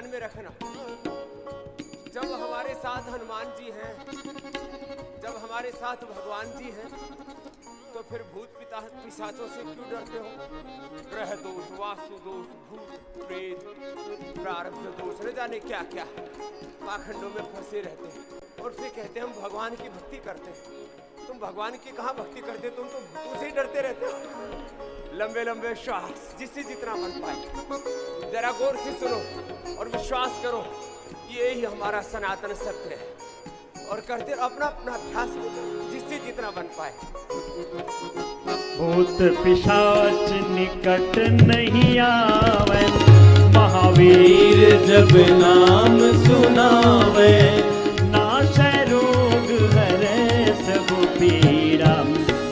ध्यान में रखना, जब हमारे साथ हनुमान जी हैं, जब हमारे साथ भगवान जी हैं, तो फिर भूत पिशाचों से क्यों डरते हो? ग्रह दोष, वास्तु दोष, भूत प्रेत, प्रारब्ध दोष, न जाने क्या क्या पाखंडों में फंसे रहते हैं और फिर कहते हैं हम भगवान की भक्ति करते हैं। तुम भगवान की कहाँ भक्ति करते, तुम तो भूतों से ही डरते रहते हो। लंबे लंबे श्वास, जिससे जितना बन पाए, जरा गौर से सुनो और विश्वास करो, ये ही हमारा सनातन सत्य है। और करते अपना अपना अभ्यास जिससे जितना बन पाए। भूत पिशाच निकट नहीं आवे, महावीर जब नाम सुनावे, नाशै रोग हरे सब पीरा,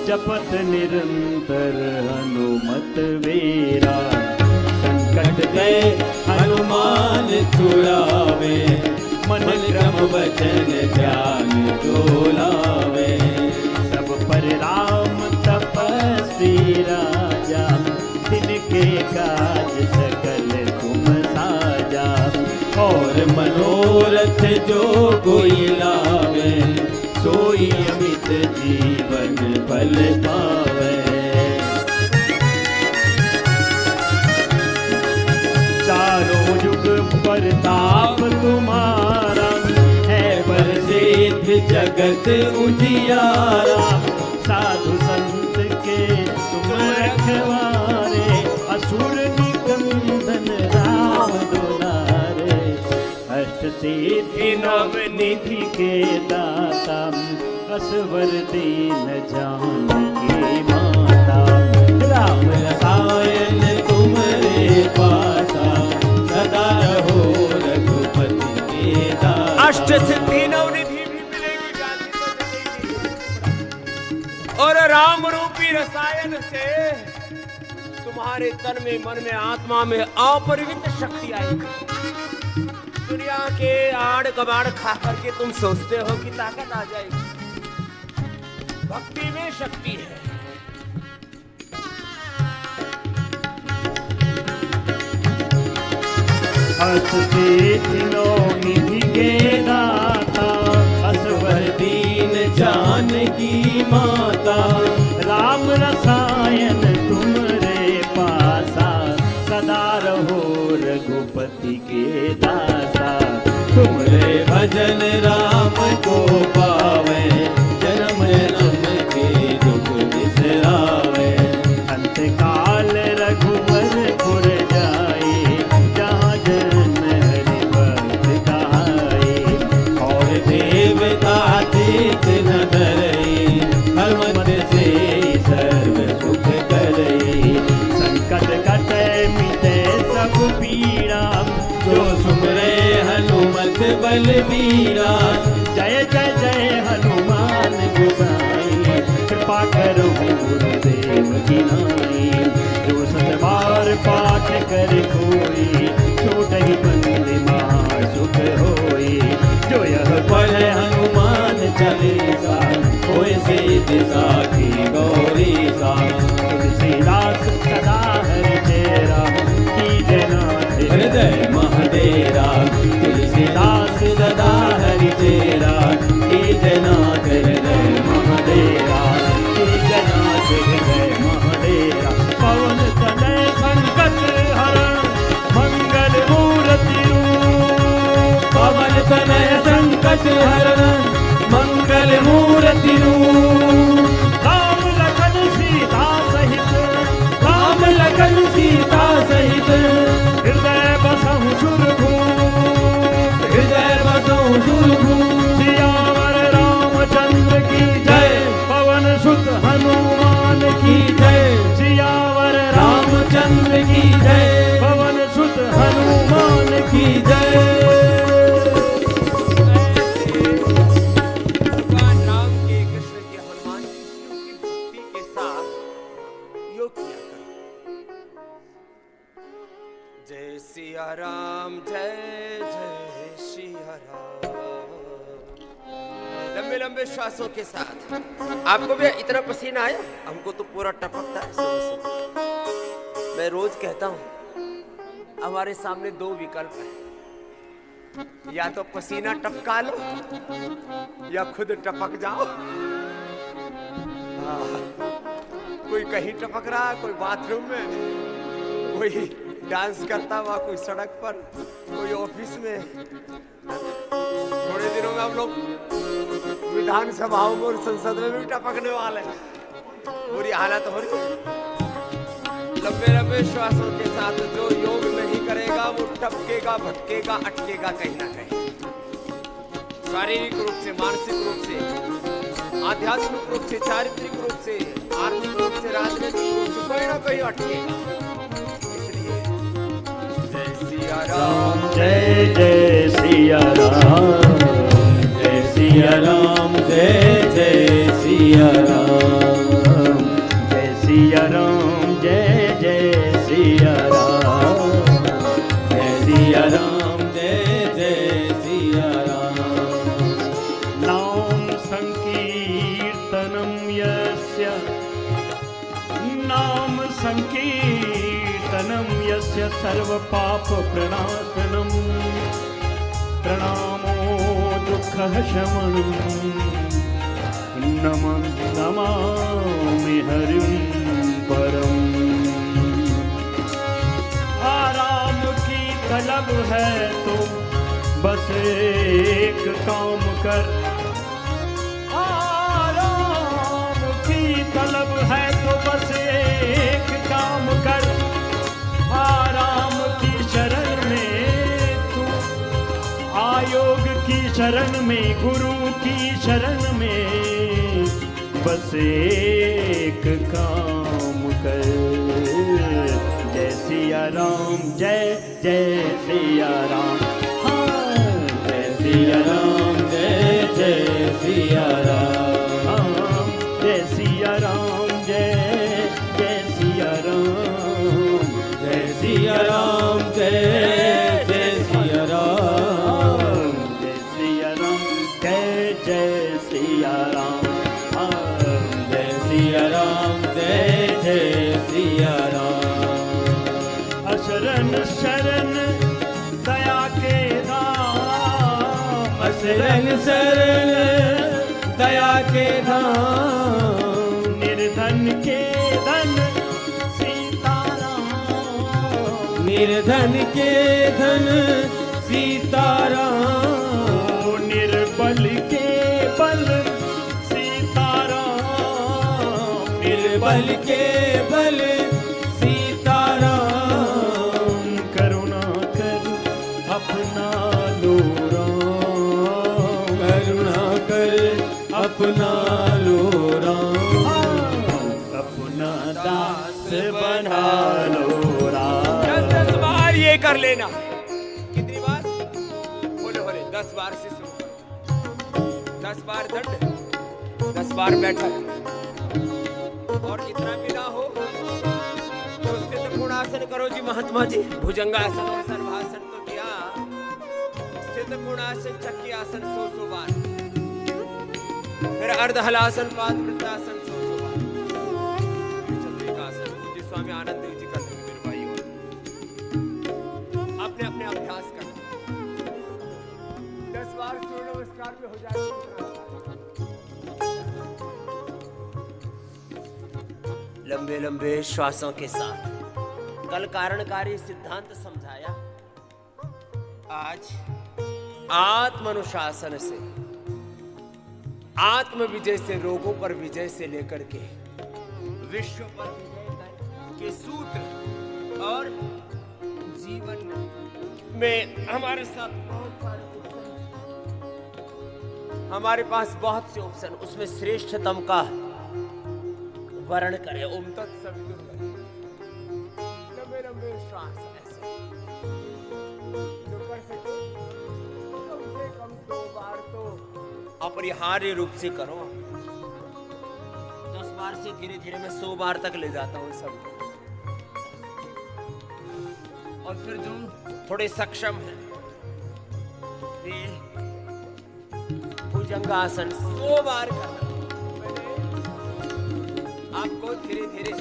जपत निरंतर हनुमत वीरा। संकट गए हनुमान छुड़ावे, मन क्रम वचन ध्यान डोलावे। सब पर राम तपस्वी राजा, तिनके काज सकल तुम साजा। और मनोरथ जो कोई लावे, सोई अमित जीवन फल पावे। चारों युग प्रताप तुम्हारा, है प्रसिद्ध जगत उजियारा। साधु संत के तुम रखवारे, असुर निकंदन राम दुलारे। अष्ट सिद्धि नव निधि के दाता, असवर दीन जानकी माता। राम रसायन तुम्हारे पासा, सदा रहो रघुपति के दासा। अष्ट सिद्धि नवनिधि भी मिलेगी और राम रूपी रसायन से तुम्हारे तन में, मन में, आत्मा में अपरिमित शक्ति आएगी। दुनिया के आड़ कबाड़ खा करके तुम सोचते हो कि ताकत आ जाएगी, भक्ति में शक्ति है। निधि के दाता, असवर दीन जानकी माता। राम रसायन तुमरे पासा, सदा रहो रघुपति के दासा। तुमरे भजन राम को पावे, जन्म जन्म के दुख बिसरावे। अंत काल रघुवर जाए, जहाँ जन्म हरि भक्त कहाए। और देवता तीर्थ न डरे, हनुमत से सर्व सुख करे। संकट कटे मिटे सब पीड़ा, जो सुमरे हनुमत बलबीरा। जय जय जय हनुमान गोसाई, कृपा करो गुरुदेव की नाई। जो सत बार पाठ कर कोई, छूट ही बंद महा सुख होई। जो यह पढ़े हनुमान चालीसा, होय सिद्धि साखी गौरीसा। तुलसीदास सदा हरि चेरा, कीजे नाथ हृदय महडेरा। तुलसीदास सदा हरि चेरा, कीजे नाथ हृदय महडेरा। कीजे नाथ हृदय महडेरा। पवन तनय संकट हरण, मंगल मूर्ति रूप। पवन तनय संकट हरण, मंगल मूर्ति रूप। राम लखन सीता सहित, राम लखन सीता सहित। हृदय बसहु सुरभूप, हृदय बसहु सुरभूप। सियावर रामचंद्र की जय, पवन सुत हनुमान की जय। सियावर रामचंद्र की जय, पवन सुत हनुमान की जय। भगवान राम के, कृष्ण के, हनुमान जी की भक्ति के साथ योग किया करो। जय सिया राम, जय जय सिया राम। लंबे लंबे श्वासों के साथ। आपको भी इतना पसीना आया? हमको तो पूरा टपकता है सुबह सुबह। मैं रोज कहता हूँ, हमारे सामने दो विकल्प है, या तो पसीना टपका लो या खुद टपक जाओ। कोई कहीं टपक रहा, कोई बाथरूम में, कोई डांस करता हुआ, कोई सड़क पर, कोई ऑफिस में। थोड़े दिनों में हम लोग विधानसभाओं में और संसद में भी टपकने वाले हैं। बुरी हालत हो रही है। लंबे लंबे श्वासों के साथ जो योग नहीं करेगा वो टपकेगा, भटकेगा, अटकेगा कहीं ना कहीं। शारीरिक रूप से, मानसिक रूप से, आध्यात्मिक रूप से, चारित्रिक रूप से, आर्थिक रूप से, राजनीतिक रूप से कोई ना कोई अटकेगा। इसलिए जय सिया राम, जय जय सिया राम, जय सिया राम, जय जय सिया राम, जय सिया राम, जय जय सिया राम, जय सिया राम, जय जय सिया राम। नाम संकीर्तनम यस्य, नाम संकीर्तनम यस्य सर्व पाप प्रणाशनम, प्रणामो दुःख शमनम, नमामि हरिं परम। आराम की तलब है तो बस एक काम कर, आराम की तलब है तो बस एक काम कर, आराम की शरण में तू, आयोग की शरण में, गुरु की शरण में बस एक काम कर। जय सिया राम, जय जय सिया राम, हाँ जय सिया राम, जय जय सिया राम, जय सिया राम, जय जय सिया राम, जय सिया राम, जय जय सिया राम, जय सिया राम, जय जय सिया राम, जय सिया राम, जय जय सिया राम। अशरण शरण दया के धाम, अशरण शरण दया के धाम, निर्धन के धन सीताराम, निर्धन के धन सीताराम, निर्बल के बल सीताराम, निर्बल के बल सीताराम, करुणा कर अपना लो राम, करुणा कर अपना लो राम, अपना दास बना लो राम। 10 बार ये कर लेना। कितनी बार? बोले बोले 10 बार से शुरू करो। 10 बार दंड, 10 बार बैठक, और इतना भी ना हो तो स्थित कोणासन करो जी महात्मा जी। भुजंगासन और सर्वासन तो किया, स्थित कोणासन चक्की आसन 100 बार, फिर अर्धहलासन, पादवृत्तासन 100 बार, चंद्रिकासन जी स्वामी आनंद देव जी करते हैं। मेरे भाइयों, अपने अपने अभ्यास करना। 10 बार सूर्य नमस्कार में हो जाएगा। लंबे लंबे श्वासों के साथ कल कारणकारी सिद्धांत समझाया। आज आत्मानुशासन से, आत्म विजय से, रोगों पर विजय से लेकर के विश्व पर विजय के सूत्र, और जीवन में हमारे साथ बहुत सारे, हमारे पास बहुत से ऑप्शन, उसमें श्रेष्ठतम का वर्ण करें। ओम तत्सवितुर्वरेण्यं। लंबे लंबे श्वास ऐसे जो कर सके कम से कम 2 बार तो अपरिहार्य रूप से करो। 10 बार से धीरे धीरे मैं 100 बार तक ले जाता हूँ सबको। और फिर जो थोड़े सक्षम हैं वे भुजंगासन 100 बार करना। आपको धीरे धीरे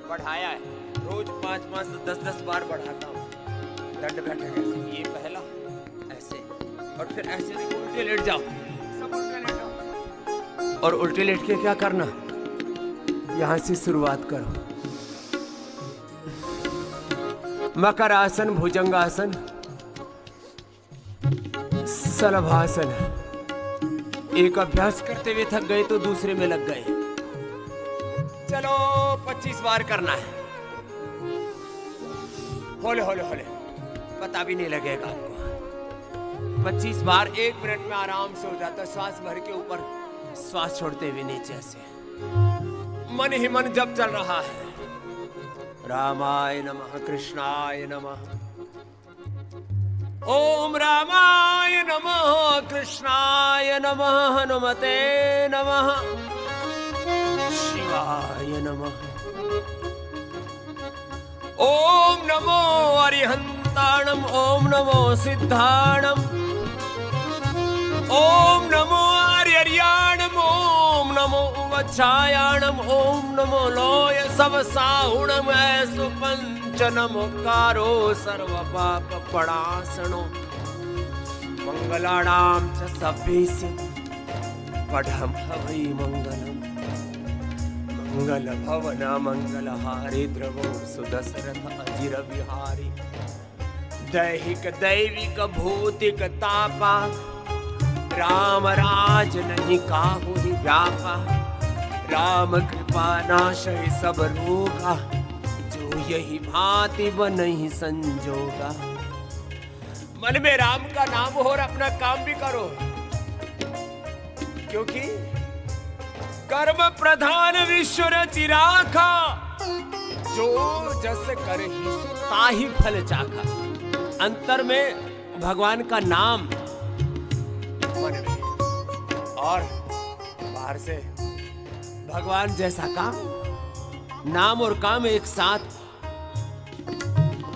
बढ़ाया है, रोज 5-5 10-10 बार बढ़ाता हूँ। दंड बैठक ऐसे, ये पहला ऐसे, और फिर ऐसे देखो, उल्टे लेट जाओ, सब उल्टे लेटो। और उल्टे लेट के क्या करना, यहां से शुरुआत करो। मकर आसन, भुजंगासन, शलभासन। एक अभ्यास करते हुए थक गए तो दूसरे में लग गए। चलो 25 बार करना है। होले होले होले, पता भी नहीं लगेगा आपको। 25 बार 1 मिनट में आराम से हो जाता। श्वास भर के ऊपर, श्वास छोड़ते हुए नीचे से। मन ही मन जब चल रहा है, रामाय नमः, कृष्णाय नमः, ओम रामाय नमः, कृष्णाय नमः, हनुमते नमः, शिवाय नमः, ओम नमो अरिहंताणम, ओम नमो सिद्धाणम, ओम नमो आर्यर्याणम, ओम नमो उवच्छायाणम, ओम नमो लोय सवसाहुणम, ऐसु पंचनमुकारो सर्वपाप पणासनो, मंगलाणां च सभ्यस्य पठम हवै मंगलम। मंगल भवन मंगलहारी, द्रवो सुदशरथ अजिर विहारी, दैहिक दैविक भौतिक तापा, राम राज नहीं काहू ही व्यापा, राम कृपा नाशय सब रोगा, जो यही भांति बनहि संजोगा। मन में राम का नाम हो और अपना काम भी करो, क्योंकि कर्म प्रधान विश्व रचि राखा, जो जस करहि सो ताहि फल चाखा। अंतर में भगवान का नाम, मन में, और बाहर से भगवान जैसा काम। नाम और काम एक साथ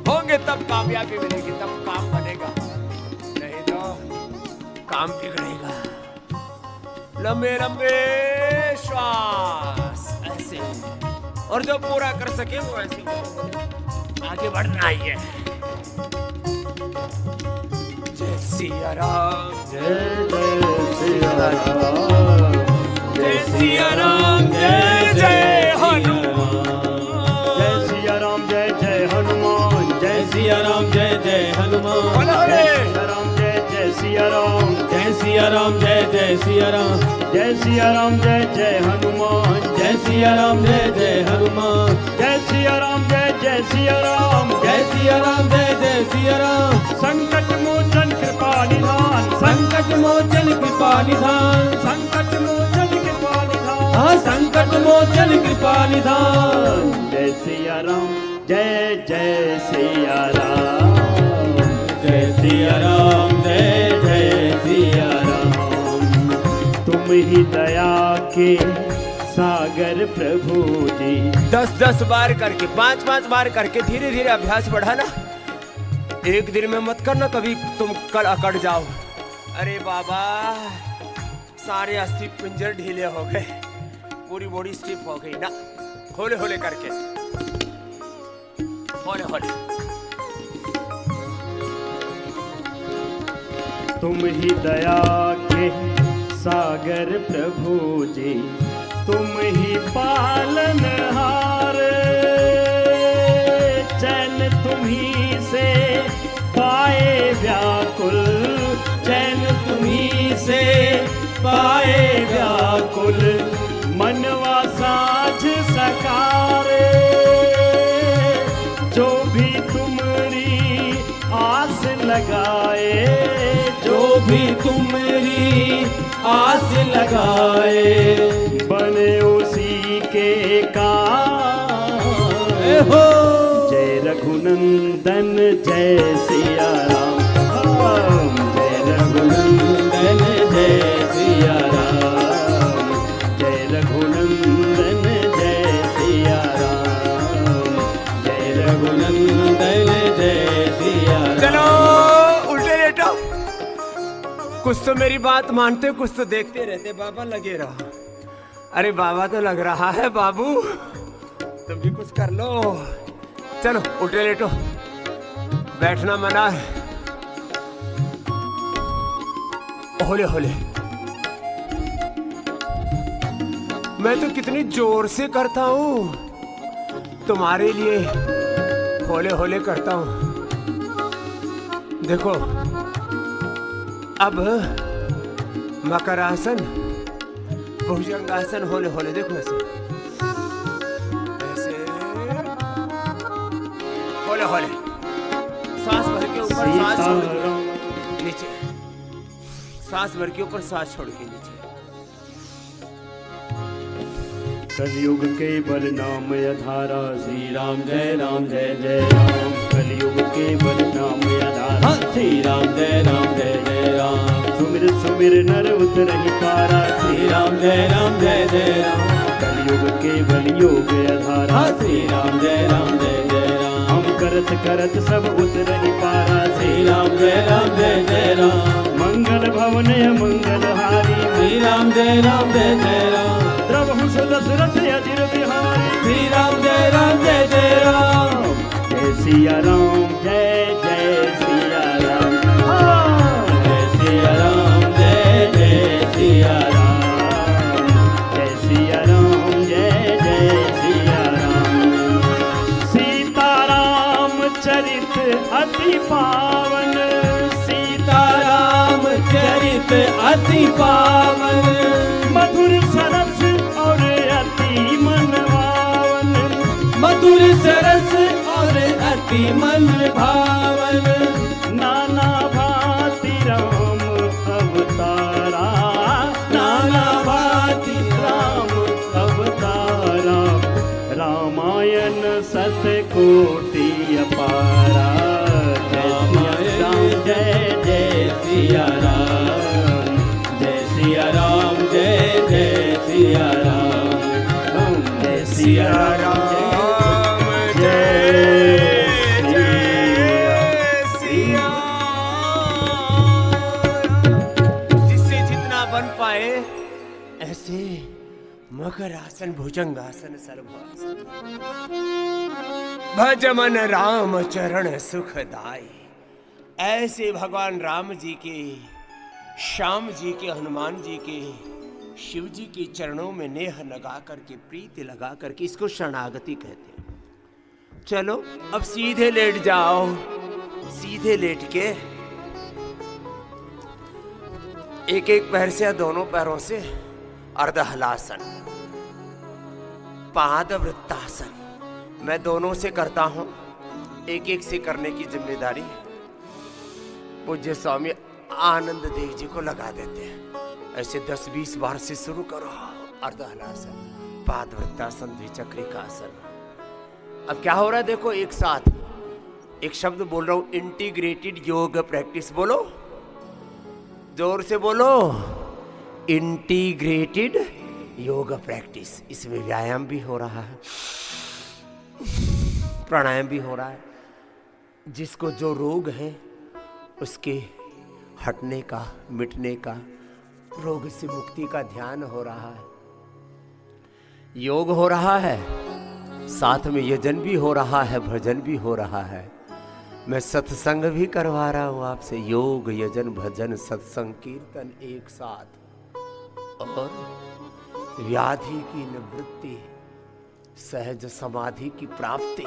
होंगे तब कामयाबी मिलेगी, तब काम बनेगा, नहीं तो काम बिगड़ेगा। लंबे लंबे श्वास ऐसे, और जो पूरा कर सके वो ऐसे आगे बढ़ना ही है। जय सिया राम, जय जय सिया राम, जय सिया राम, जय जय हनुमान, जय सिया राम, जय जय हनुमान, जय सिया राम, जय जय हनुमान, जय सिया राम, जय सिया राम, जय जय सिया राम, जय सिया राम, जय जय हनुमान, जय सिया राम, जय जय हनुमान, जय सिया राम, जय जय सिया राम, जय सिया राम, जय जय सिया राम। संकट मोचन कृपा निधान, संकट मोचन कृपा निधान, संकट मोचन कृपा निधान, हाँ संकट मोचन कृपा निधान। जय सिया राम, जय जय सिया राम, जय सिया राम, जय जय सिया राम। तुम ही दया के सागर प्रभु जी। 10-10 बार करके, 5-5 बार करके धीरे धीरे अभ्यास बढ़ाना। एक दिन में मत करना, कभी तुम कल अकड़ जाओ। अरे बाबा, सारे अस्थि पिंजर ढीले हो गए, पूरी बॉडी स्टिफ हो गई ना। होले होले करके, होले होले। तुम ही दया के सागर प्रभु जी, तुम ही पालनहार, चैन तुम्ही से पाए व्याकुल, चैन तुम्ही से पाए व्याकुल, मनवा साझ सकारे, जो भी तुमरी आस लगाए, जो भी तुमरी आस लगाए, बने उसी के काम हो। जय रघुनंदन जय सिया राम, जय रघुनंदन जय सिया राम, जय रघुनंदन जय सिया राम, जय रघुनंदन जय सिया राम। चलो उल्टे लेटो। कुछ तो मेरी बात मानते, कुछ तो देखते रहते। बाबा लगे रहो। अरे बाबा तो लग रहा है, बाबू तुम भी कुछ कर लो। चलो उल्टे लेटो, बैठना मना है। होले होले। मैं तो कितनी जोर से करता हूँ तुम्हारे लिए, होले होले करता हूँ। देखो अब मकरासन, भुजंगासन, होले होले। देखो ऐसे ऐसे होले होले। सांस भर के ऊपर, सांस छोड़ के नीचे, सांस भर के ऊपर, सांस छोड़ के नीचे। कलयुग के बल नाम अधारा, श्री राम जय जय राम। कलयुग के बल नाम अधारा, श्री राम जय जय राम। सुमिर सुमिर नर उतरहि पारा, श्री राम जय जय राम। कलयुग के बल योग अधारा, श्री राम जय जय राम। हम करत करत सब उतरहि पारा, श्री राम जय राम। मंगल भवन मंगल हारी, श्री राम जय जय राम। द्रवहु दशरथ अजिर बिहारी, श्री राम जय जय राम। जय सिया राम, जय सिया राम। जय सिया राम, जय सिया राम। जय सिया राम, जय सिया राम। सीताराम चरित अति पावन, सीताराम चरित अति पावन। मधुर सरस और अति मन भावन, मधुर सरस और अति मन भावन। नाना भांति राम अवतारा, नाना भांति राम अवतारा। रामायण सतकोटि अपारा, रामायण जय सिया राम। जय सिया राम, जय सिया राम। जय सिया राम, जय सिया। जिससे जितना बन पाए ऐसे मकरासन, भुजंगासन, सर्वासन। भज मन राम चरण सुखदाई। ऐसे भगवान राम जी के, श्याम जी के, हनुमान जी के, शिव जी के चरणों में नेह लगा करके, प्रीति लगा करके, इसको शरणागति कहते हैं। चलो अब सीधे लेट जाओ। सीधे लेट के एक एक पैर से, दोनों पैरों से अर्धहलासन, पादवृत्तासन। मैं दोनों से करता हूं, एक एक से करने की जिम्मेदारी पूज्य स्वामी आनंद देव जी को लगा देते हैं। ऐसे 10-20 बार से शुरू करो। अर्धहलासन, पादवृत्तासन, द्विचक्रिकासन। अब क्या हो रहा है देखो, एक साथ एक शब्द बोल रहा हूं, इंटीग्रेटेड योग प्रैक्टिस। बोलो, जोर से बोलो, इंटीग्रेटेड योग प्रैक्टिस। इसमें व्यायाम भी हो रहा है, प्राणायाम भी हो रहा है। जिसको जो रोग है उसके हटने का, मिटने का, रोग से मुक्ति का ध्यान हो रहा है, योग हो रहा है, साथ में यजन भी हो रहा है, भजन भी हो रहा है। मैं सत्संग भी करवा रहा हूं आपसे, योग, यजन, भजन, सत्संग, कीर्तन एक साथ। और व्याधि की निवृत्ति, सहज समाधि की प्राप्ति।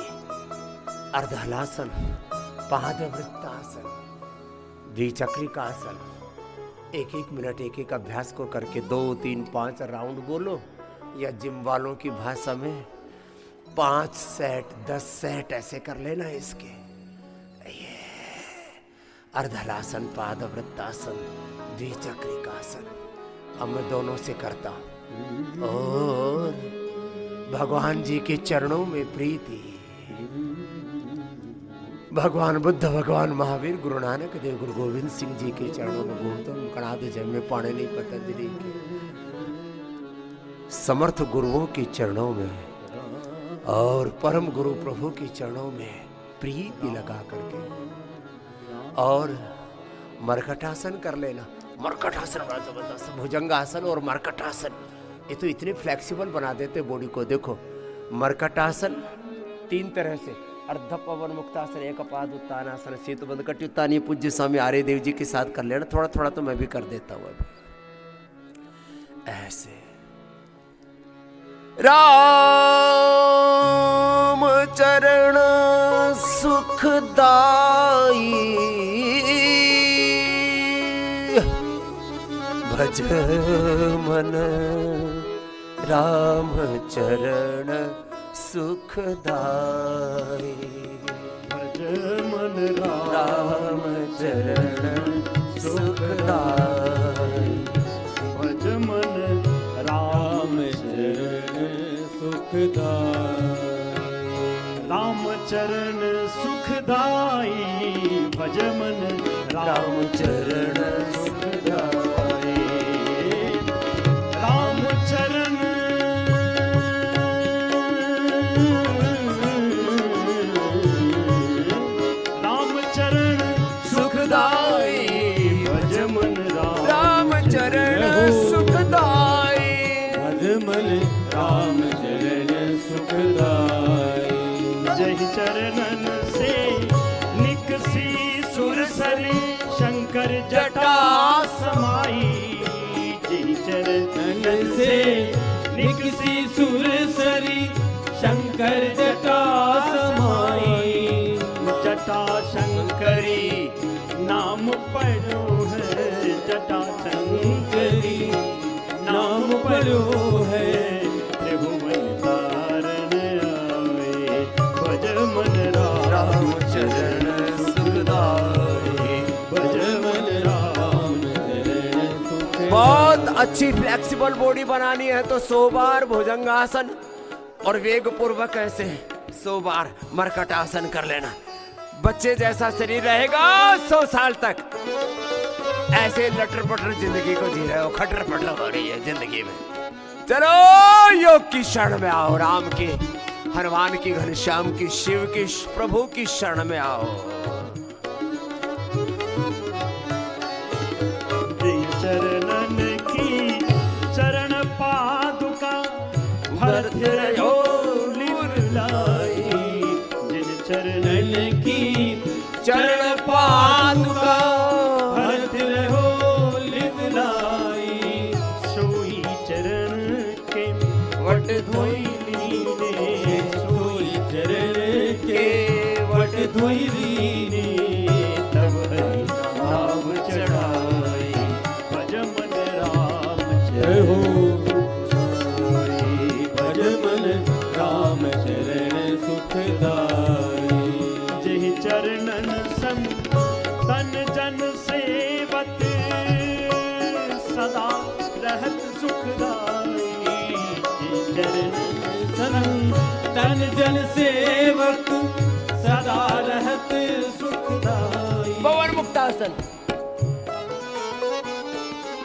अर्धहलासन, पादवृत्तासन, द्विचक्रिकासन। एक एक मिनट, एक एक अभ्यास को करके 2, 3, 5 राउंड बोलो, या जिम वालों की भाषा में 5 सेट, 10 सेट ऐसे कर लेना इसके। ये अर्धहलासन, पादवृत्तासन, द्विचक्रिकासन। अब मैं दोनों से करता हूं। और भगवान जी के चरणों में प्रीति। भगवान बुद्ध, भगवान महावीर, गुरु नानक देव, गुरु गोविंद सिंह जी के चरणों में, गौतम कणाद जन्मे पाणिनि पतंजलि के समर्थ गुरुओं के चरणों में, और परम गुरु प्रभु के चरणों में प्रीति लगा करके, और मरकटासन कर लेना। मरकटासन बड़ा जबरदस्त, भुजंगासन और मरकटासन, ये तो इतने फ्लेक्सिबल बना देते बॉडी को। देखो, मरकटासन 3 तरह से, अर्ध पवन मुक्तासन, एक पाद उत्तानासन, सेतुबंध कट्युत्तान, ये पूज्य स्वामी आर्य देव जी के साथ कर लेना। थोड़ा थोड़ा तो मैं भी कर देता हूं अभी। ऐसे राम चरण सुखदाई, भज मन राम चरण सुखदाई, भज मन राम चरण सुखदाई, भज मन राम चरण सुखदाई, राम चरण सुखदाई, भज मन राम चरण सुखदाई, राम चरण सुखदाई, भज मन राम चरण सुखदाई, भज मन राम चरण सुखदाई, जय चरणन से निकसी सुरसरी, शंकर जटा समाई, जय चरणन से निकसी सुरसरी, शंकर जटा समाई, जटा शंकरी नाम पढ़ो है, जटा शंकरी नाम पढ़ो है, त्रिभुवन तारण आवे, भज मन राम चरण सुखदाई, भज मन राम चरण सुखदाई। बहुत अच्छी फ्लेक्सिबल बॉडी बनानी है तो 100 बार भुजंगासन और वेग पूर्वक ऐसे 100 बार मरकटासन कर लेना। बच्चे जैसा शरीर रहेगा 100 साल तक। ऐसे लटर पटर जिंदगी को जी रहे हो, खटर पटर हो रही है जिंदगी में। चलो योग की शरण में आओ, राम की, हनुमान की, घनश्याम की, शिव की, प्रभु की शरण में आओ। चरणन की चरण पादुका, भरत रहो लीलाई, जिन चरणन की चरण पादुका, भरत रहो लीलाई, सोई चरण के वट धोई लीने, सोई चरण के वट धोई लीने, तब हरि नाम चढ़ाई, भज मन राम चढ़ो, भज मन राम चरण सुखदाई, जय चरणन सम तन जन सेवत, सदा रहत सुखदाई, जय चरणन सम तन जन सेवक, सदा रहत सुखदाई। पवन मुक्तासन,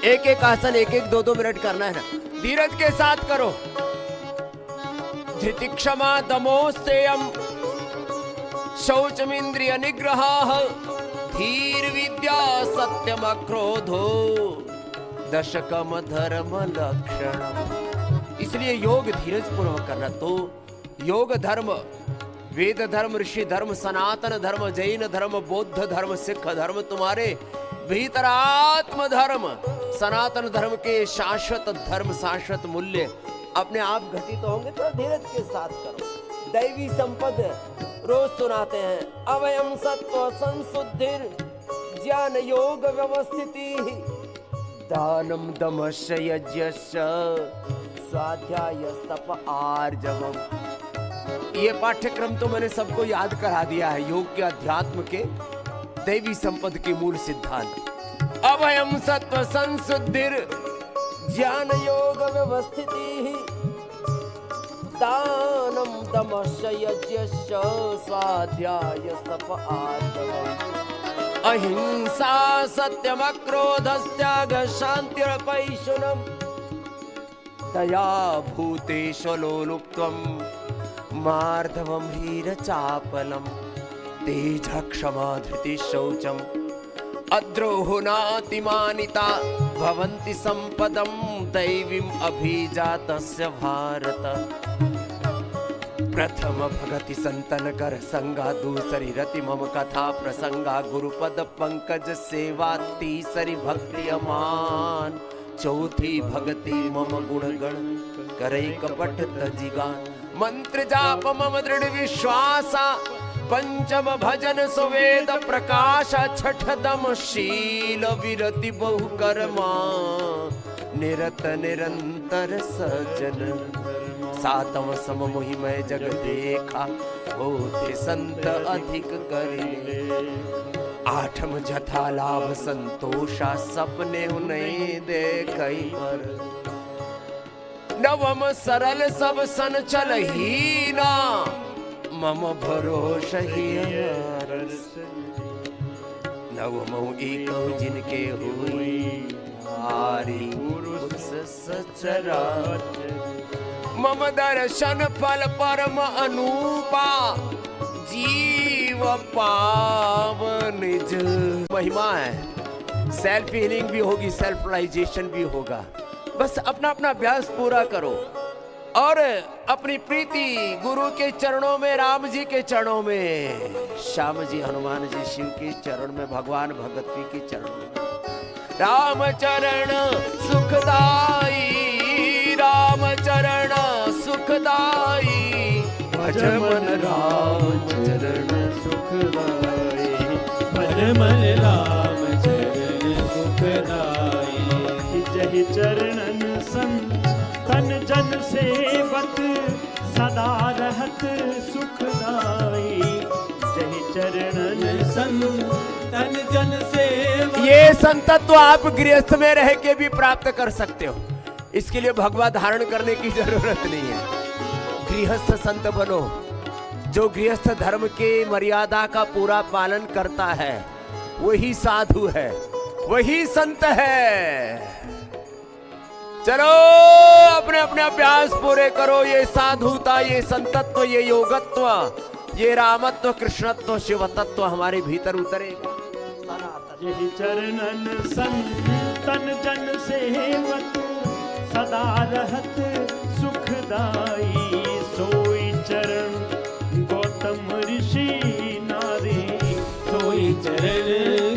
एक एक आसन 1-1 2-2 मिनट करना है ना। धीरज के साथ करो। धृति क्षमा दमो सेयम, शौचमिंद्रिय निग्रह, धीर विद्या सत्यम क्रोधो, दशकम धर्म लक्षणम। इसलिए योग धीरज पूर्वक करना। तो योग धर्म, वेद धर्म, ऋषि धर्म, सनातन धर्म, जैन धर्म, बौद्ध धर्म, सिख धर्म, तुम्हारे भीतर आत्म धर्म, सनातन धर्म के शाश्वत धर्म, शाश्वत मूल्य अपने आप घटित होंगे। तो धीरज के साथ करो। दैवी संपद रोज सुनाते हैं। अवयम सत्व संशुद्धिर, ज्ञान योग व्यवस्थिति, दानम दमश्च यज्ञश्च, स्वाध्याय तप आर्जवम। ये पाठ्यक्रम तो मैंने सबको याद करा दिया है। योग के अध्यात्म के दैवी संपद के मूल सिद्धांत। अभयम सत्व संशुद्धिर, ज्ञान योग व्यवस्थिति, दानम दमश्च यज्ञश्च, स्वाध्याय तप आर्जवम, अहिंसा सत्यम क्रोधस्त्याग शांतिरपैशुनम, दया भूतेषु लोलुप्त्वं, मार्दवम ह्रीरचापलम, तेज क्षमा धृति शौचम, अद्रोहुनातिमानिता भवन्ति संपदम, दैवीम अभिजातस्य भारत। प्रथम भगति संतन कर संगा, दूसरी रति मम कथा प्रसंगा, गुरुपद पंकज सेवा, तीसरी भक्ति अमान, चौथी भक्ति मम गुण गण करे कपट तजिगान, मंत्र जाप मम दृढ़ विश्वासा, पंचम भजन सुवेद प्रकाश, छठ दम शील विरति बहु कर्मा, निरत निरंतर सजन, सातम सम मोहि मैं जग देखा, होते संत अधिक करे, आठम जथा लाभ संतोषा, सपने नहीं देखई पर, नवम सरल सब सन चल हीना, मम भरोस ही नवम एक जिनके हुई हारी पुरुष सचराचर, मम दर्शन फल परम अनूपा, जीव पावन निज महिमा है। सेल्फ हीलिंग भी होगी, सेल्फ रियलाइजेशन भी होगा। बस अपना अपना अभ्यास पूरा करो और अपनी प्रीति गुरु के चरणों में, राम जी के चरणों में, श्याम जी, हनुमान जी, शिव के चरण में, भगवान भगवती के चरणों में, राम चरण सुखदाई, राम चरण सुखदाई, भज मन राम चरण सुखदाई, भज मन राम चरण सुखदाई, जहि चरणन तन जन सेवत, सदा रहत सुखदाई, जहि चरणन तन जन सेवत। ये संतत्व आप गृहस्थ में रह के भी प्राप्त कर सकते हो, इसके लिए भगवा धारण करने की जरूरत नहीं है। गृहस्थ संत बनो, जो गृहस्थ धर्म के मर्यादा का पूरा पालन करता है वही साधु है, वही संत है। चलो अपने अपने अभ्यास पूरे करो। ये साधुता, ये संतत्व, ये योगत्व, ये रामत्व, कृष्णत्व, शिवतत्व हमारे भीतर उतरेगा। यही चरणन संतन जन सेवत, सदा रहत सुखदाई, सोई चरण गौतम ऋषि नारी, सोई चरण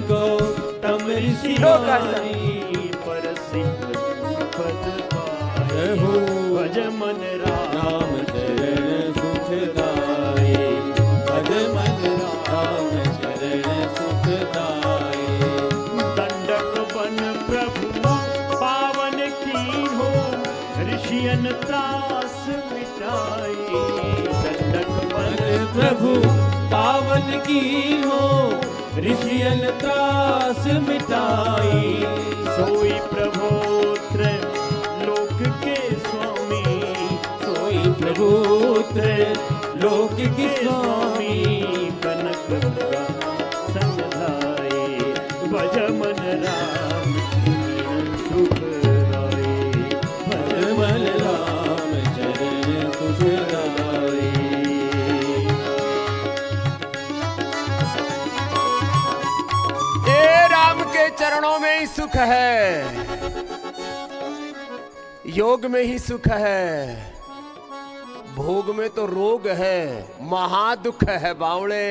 गौतम ऋषि नारी, पर सिद्ध पद पाए, भज मन राम चरण सुखदाई, भज मन राम चरण सुखदाई, दंडक बन प्रभु पावन की हो, ऋषियन त्रास मिटाई, दंडक बन प्रभु पावन की हो, ऋषियन त्रास मिटाई, सोई प्रभुत्र लोक के स्वामी, सोई प्रभुत्र लोक के स्वामी, कनक संधाए, भज मन राम सुखदाई, भज मन राम चरण सुखदाई। राम के चरणों में ही सुख है, योग में ही सुख है, भोग में तो रोग है, महादुख है। बावड़े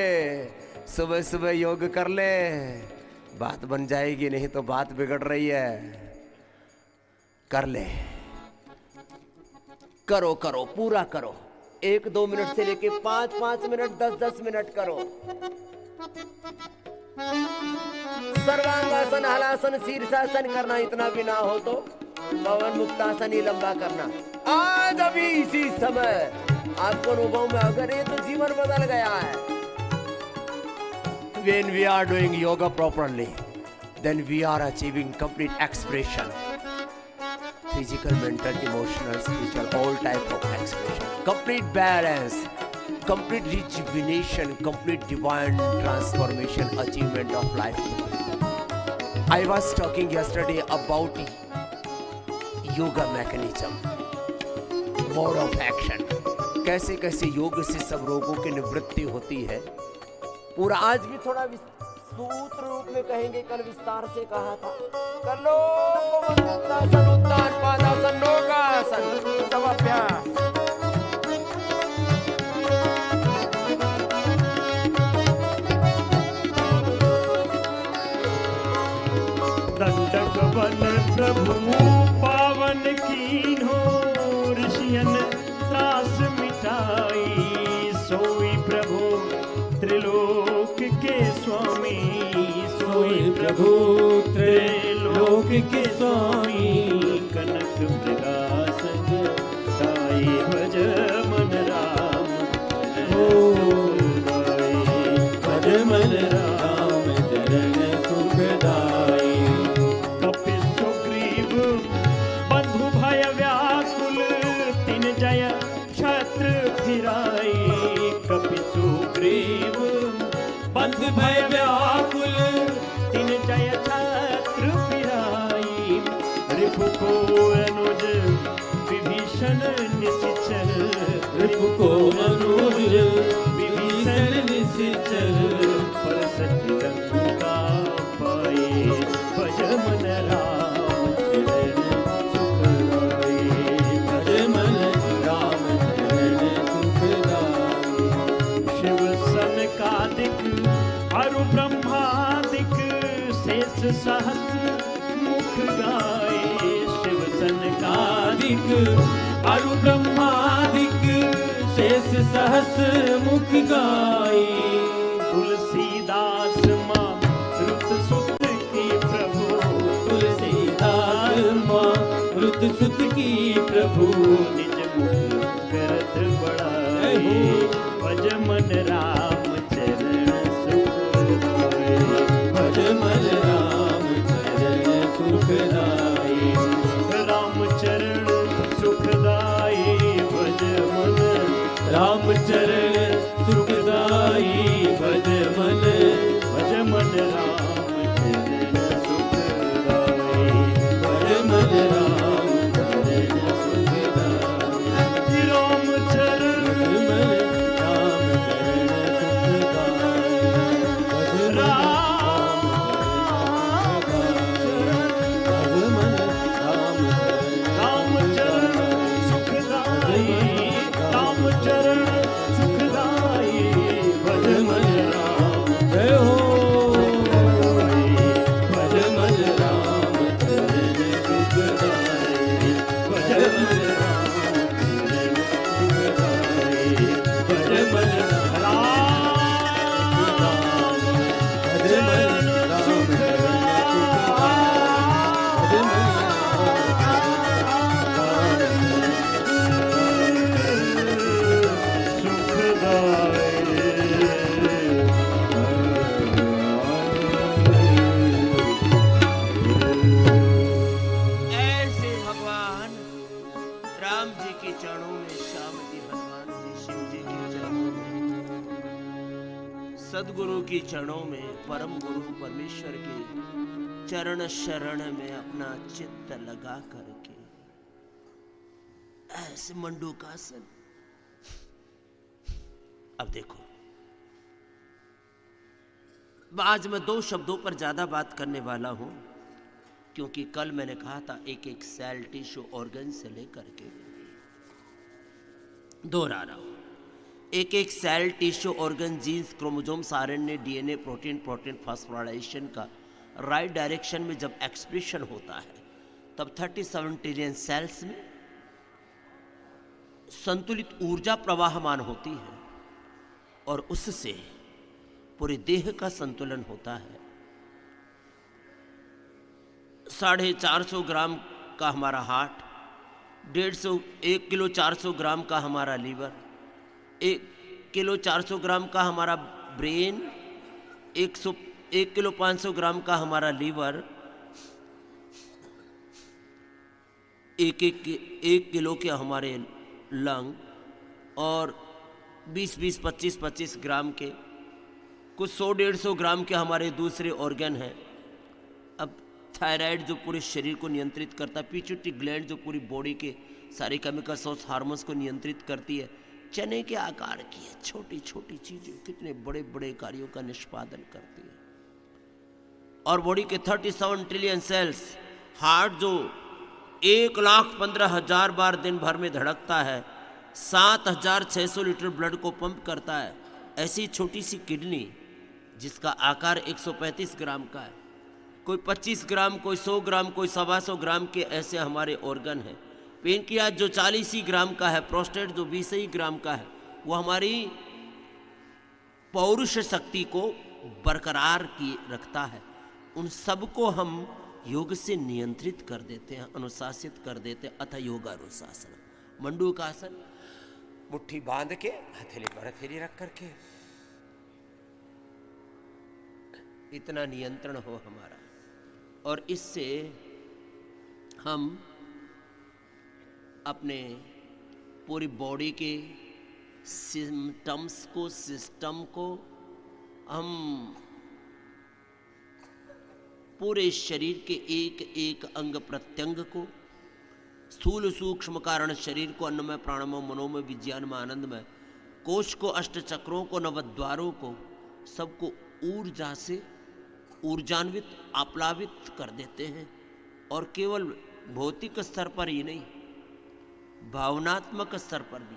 सुबह सुबह योग कर ले, बात बन जाएगी, नहीं तो बात बिगड़ रही है। कर ले, करो करो, पूरा करो। 1-2 मिनट से लेके 5-5 मिनट, 10-10 मिनट करो। सर्वांगासन, हलासन, शीर्षासन करना, इतना भी ना हो तो पवन मुक्तासन ही लंबा करना। आज अभी इसी समय आपको अनुभव में अगर ये तो जीवन बदल गया है। When we are doing yoga properly, then we are achieving complete expression, physical, mental, emotional, spiritual, all type of expression, complete balance, complete rejuvenation, complete divine transformation, achievement of life. I was talking yesterday about yoga mechanism, mode of action, कैसे कैसे योग से सब रोगों की निवृत्ति होती है। पूरा आज भी थोड़ा सूत्र रूप में कहेंगे, कल विस्तार से कहा था। कर लो उत्तान, उत्तान, पादासन, नौकासन, सब अभ्यास। प्रभु पावन कीन्हो ऋषियन त्रास मिटाई, सोई प्रभु त्रिलोक के स्वामी, सोई प्रभु त्रिलोक के स्वामी, कनक प्रकाशक साई भज मन राम, हो भज मन राम चरण सुखदाई। कपि सुग्रीव बंधु भय व्याकुल, तिन जय छत्र फिराई, कपि सुग्रीव बंधु भय व्याकुल, तिन जय छत्र फिराई, रिपु को अनुज विभीषण निशिचर, रिपु को अनुज विभीषण निशिचर, परसत लंका पाए, भज मन राम चरण सुखदाई, भज मन राम चरण सुखदाई। शिव सनकादिक अरु ब्रह्मादिक, शेष सहस्र मुख गाए, शिव सनकादिक अरु ब्रह्मादिक, शेष सहस्र मुख गाए। तुलसीदास मारुत सुत की प्रभु, तुलसीदास मारुत सुत की प्रभु, निज मुख करत बड़ाई, भज मन राम चरण सुखदाई, भज मन राम चरण सुखदाई, राम चरण सुखदाई, भज मन राम चरण सुखदाई, भज मन राम चरण सुखदाई, भज मन राम चरण सुखदाई, राम चरण राम चरण सुखदाई, भज राम भज मन राम चरण सुखदाई, राम चरण सुखदाई, भज मन राम जय हो, भज मन राम चरण सुखदाई, भज मन राम चरण सुखदाई, भज मन राम, भज मन राम ऐसे भगवान राम जी के चरणों में, श्याम जी हनुमान जी शिव जी के चरणों में, सदगुरु की चरणों में, परम गुरु परमेश्वर के चरण शरण में अपना चित्त लगा करके ऐसे मंडूकासन। अब देखो, आज मैं 2 शब्दों पर ज्यादा बात करने वाला हूं, क्योंकि कल मैंने कहा था एक एक सेल टिश्यू ऑर्गन से लेकर के, दोहरा रहा हूं, एक एक cell tissue organ genes chromosomes RNA DNA protein phosphorylation का राइट डायरेक्शन में जब एक्सप्रेशन होता है, तब 37 ट्रिलियन सेल्स में संतुलित ऊर्जा प्रवाहमान होती है और उससे पूरे देह का संतुलन होता है। 450 ग्राम का हमारा हार्ट, 1 किलो 400 ग्राम का हमारा लीवर, 1 किलो 400 ग्राम का हमारा ब्रेन, 1 किलो 500 ग्राम का हमारा लीवर, 1 किलो के हमारे लंग, और 20-20, 25-25 ग्राम के कुछ 100-150 ग्राम के हमारे दूसरे ऑर्गन हैं। अब थायराइड जो पूरे शरीर को नियंत्रित करता है, पिट्यूटरी ग्लैंड जो पूरी बॉडी के सारे केमिकल सोर्स हार्मोन्स को नियंत्रित करती है, चने के आकार की है, छोटी छोटी चीजें कितने बड़े बड़े कार्यों का निष्पादन करती है। और बॉडी के 37 ट्रिलियन सेल्स, हार्ट जो 1,15,000 बार दिन भर में धड़कता है, 7,600 लीटर ब्लड को पंप करता है, ऐसी छोटी सी किडनी जिसका आकार 135 ग्राम का है, कोई 25 ग्राम, कोई 100 ग्राम, कोई 125 ग्राम के ऐसे हमारे ऑर्गन हैं। पेनक्रियाज जो 40 ही ग्राम का है, प्रोस्टेट जो 20 ही ग्राम का है, वो हमारी पौरुष शक्ति को बरकरार की रखता है। उन सब को हम योग से नियंत्रित कर देते हैं, अनुशासित कर देते हैं। अथ योगानुशासन, मंडूकासन, मुट्ठी बांध के हथेली पर हथेली रख करके इतना नियंत्रण हो हमारा, और इससे हम अपने पूरी बॉडी के सिम्टम्स को, सिस्टम को, हम पूरे शरीर के एक एक अंग प्रत्यंग को, स्थूल सूक्ष्म कारण शरीर को, अन्नमय प्राणमय मनोमय विज्ञानमय आनंदमय कोश को, अष्ट चक्रों को, नवद्वारों को, सबको ऊर्जा से ऊर्जान्वित, आप्लावित कर देते हैं। और केवल भौतिक स्तर पर ही नहीं, भावनात्मक स्तर पर भी।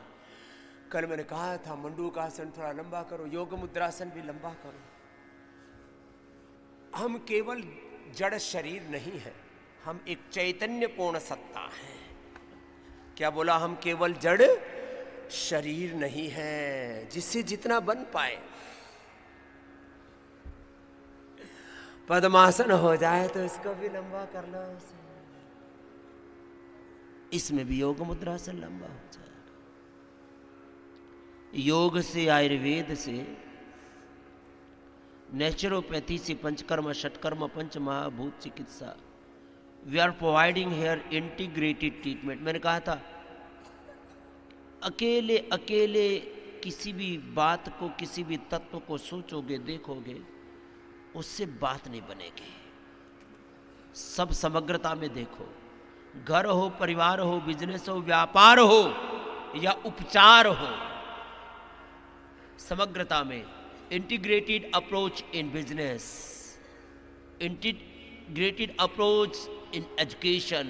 कल मैंने कहा था मंडूकासन थोड़ा लंबा करो, योग मुद्रासन भी लंबा करो। हम केवल जड़ शरीर नहीं है, हम एक चैतन्यपूर्ण सत्ता है। क्या बोला? हम केवल जड़ शरीर नहीं है, जिससे जितना बन पाए। पद्मासन हो जाए तो इसको भी लंबा करना, इसमें भी योग मुद्रासन लंबा हो जाए। योग से, आयुर्वेद से, नेचुरोपैथी से, पंचकर्म, षटकर्म, पंच महाभूत चिकित्सा, we are providing here integrated treatment. मैंने कहा था अकेले अकेले किसी भी बात को, किसी भी तत्व को सोचोगे, देखोगे, उससे बात नहीं बनेगी। सब समग्रता में देखो। घर हो, परिवार हो, बिजनेस हो, व्यापार हो या उपचार हो, समग्रता में integrated approach in business, integrated approach in education,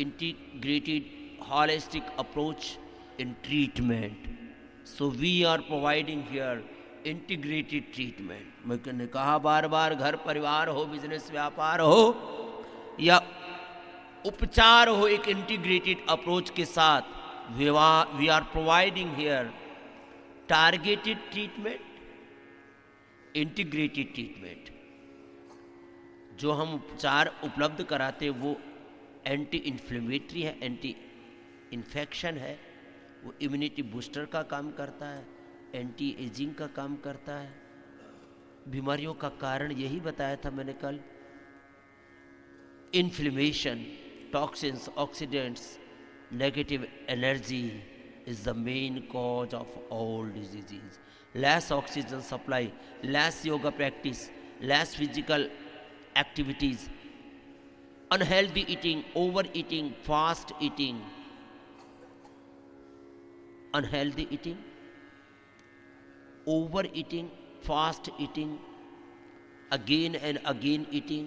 integrated holistic approach in treatment. So we are providing here integrated treatment. मैंने कहा बार बार, घर परिवार हो, बिजनेस व्यापार हो या उपचार हो, एक इंटीग्रेटेड अप्रोच के साथ we are providing here targeted treatment, integrated treatment. जो हम उपचार उपलब्ध कराते वो एंटी इन्फ्लेमेटरी है, एंटी इन्फेक्शन है, वो इम्यूनिटी बूस्टर का काम करता है, एंटी एजिंग का काम करता है। बीमारियों का कारण यही बताया था मैंने कल, inflammation, toxins, oxidants, negative energy is the main cause of all diseases. Less oxygen supply, less yoga practice, less physical activities, unhealthy eating, overeating, fast eating, unhealthy eating, overeating, fast eating, again and again eating,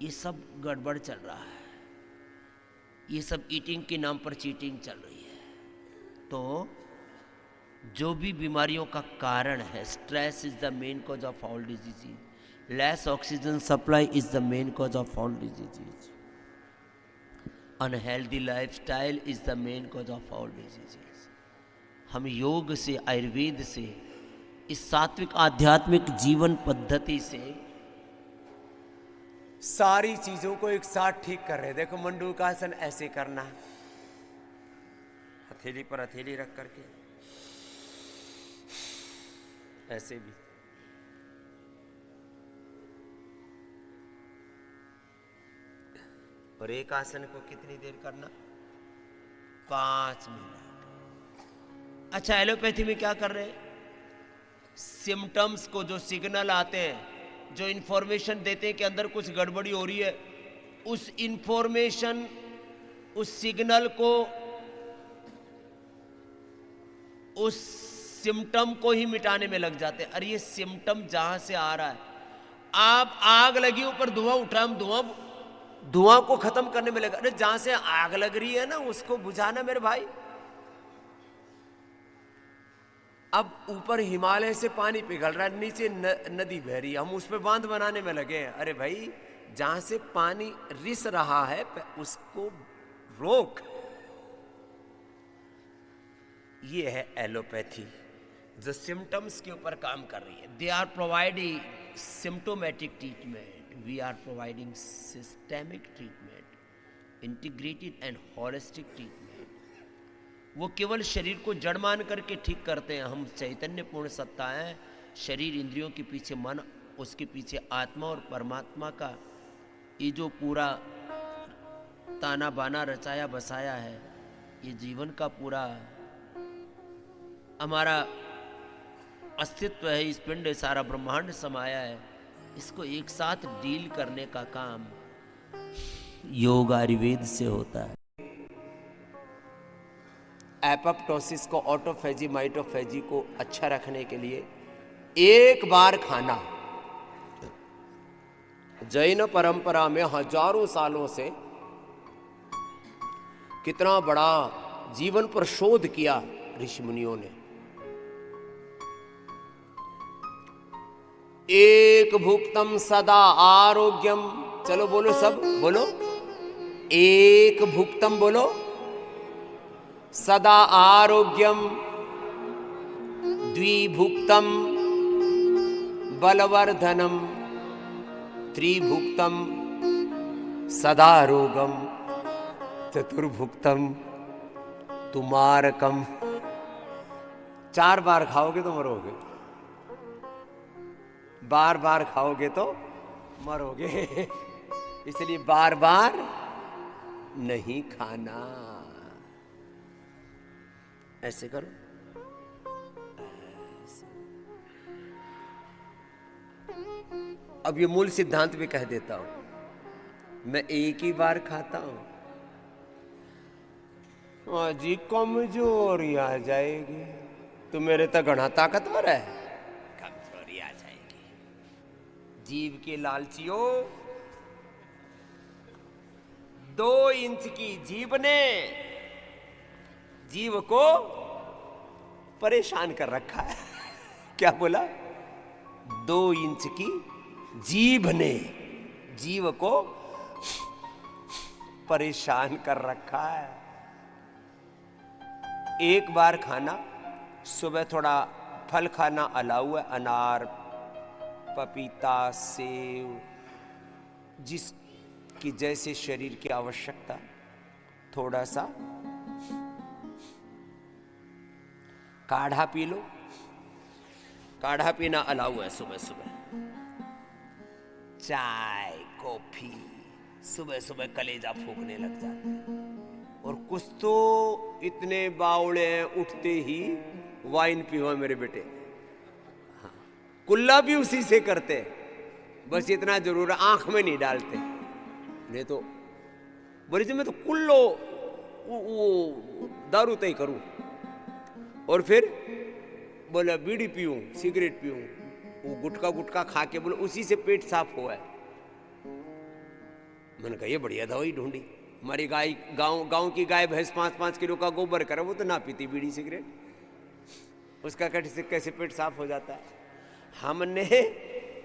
ये सब गड़बड़ चल रहा है। ये सब eating के नाम पर चीटिंग चल रही है। तो जो भी बीमारियों का कारण है, stress is the main cause of all diseases, less oxygen supply is the main cause of all diseases, unhealthy lifestyle is the main cause of all diseases. हम योग से, आयुर्वेद से, इस सात्विक आध्यात्मिक जीवन पद्धति से सारी चीजों को एक साथ ठीक कर रहे हैं। देखो मंडूकासन ऐसे करना है, हथेली पर हथेली रख करके, ऐसे भी। और एक आसन को कितनी देर करना? 5 मिनट। अच्छा, एलोपैथी में क्या कर रहे हैं? सिम्टम्स को, जो सिग्नल आते हैं, जो इंफॉर्मेशन देते हैं कि अंदर कुछ गड़बड़ी हो रही है, उस इंफॉर्मेशन, उस सिग्नल को, उस सिम्टम को ही मिटाने में लग जाते हैं। अरे ये सिम्टम जहां से आ रहा है, आप आग लगी ऊपर धुआं उठा, हम धुआं को खत्म करने में लगा। अरे जहां से आग लग रही है ना, उसको बुझाना मेरे भाई। अब ऊपर हिमालय से पानी पिघल रहा है, नीचे नदी बह रही है, हम उस पर बांध बनाने में लगे हैं। अरे भाई जहां से पानी रिस रहा है उसको रोक। ये है एलोपैथी, जो सिम्टम्स के ऊपर काम कर रही है। They are providing symptomatic treatment, we are providing systemic treatment, integrated and holistic treatment. वो केवल शरीर को जड़ मान करके ठीक करते हैं, हम चैतन्य पूर्ण सत्ता हैं। शरीर इंद्रियों के पीछे मन, उसके पीछे आत्मा और परमात्मा का ये जो पूरा ताना बाना रचाया बसाया है, ये जीवन का पूरा हमारा अस्तित्व है, इस पिंड सारा ब्रह्मांड समाया है, इसको एक साथ डील करने का काम योग आयुर्वेद से होता है। एपोप्टोसिस को, ऑटोफेजी माइटोफेजी को अच्छा रखने के लिए एक बार खाना, जैन परंपरा में हजारों सालों से कितना बड़ा जीवन पर शोध किया ऋषि मुनियों ने। एक भुक्तम सदा आरोग्यम, चलो बोलो सब बोलो, एक भुक्तम बोलो, सदा आरोग्यम, द्विभुक्तम बलवर्धनम, त्रिभुक्तम सदा रोगम, चतुर्भुक्तम तुमारकम। 4 बार खाओगे तो मरोगे, बार बार खाओगे तो मरोगे, इसलिए बार बार नहीं खाना। ऐसे करो, अब ये मूल सिद्धांत भी कह देता हूं, मैं एक ही बार खाता हूं, जी कमजोरी आ जाएगी, तो मेरे तो घना ताकतवर है, कमजोरी आ जाएगी। जीव के लालचियों, 2 इंच की जीभ ने जीव को परेशान कर रखा है। क्या बोला? 2 इंच की जीभ ने जीव को परेशान कर रखा है। एक बार खाना, सुबह थोड़ा फल खाना अलाउ है, अनार, पपीता, सेव, जिसकी जैसे शरीर की आवश्यकता, थोड़ा सा काढ़ा पी लो, काढ़ा पीना अलाउ है सुबह सुबह। चाय, कॉफी, सुबह सुबह कलेजा फूकने लग जाता है। और कुछ तो इतने बावड़े हैं, उठते ही वाइन पीवा मेरे बेटे, हाँ, कुल्ला भी उसी से करते, बस इतना जरूर है आंख में नहीं डालते, नहीं तो बोले जी मैं तो कुल्लो वो दारू तय करूं, और फिर बोला बीड़ी पीऊं, सिगरेट पीऊं, वो गुटका गुटका खा के बोले उसी से पेट साफ हुआ है। मैंने कहा ये बढ़िया दवाई ढूंढी। हमारी गाय, गांव की गाय भैंस 5-5 किलो का गोबर करे, वो तो ना पीती बीड़ी सिगरेट, उसका कैसे पेट साफ हो जाता है। हमने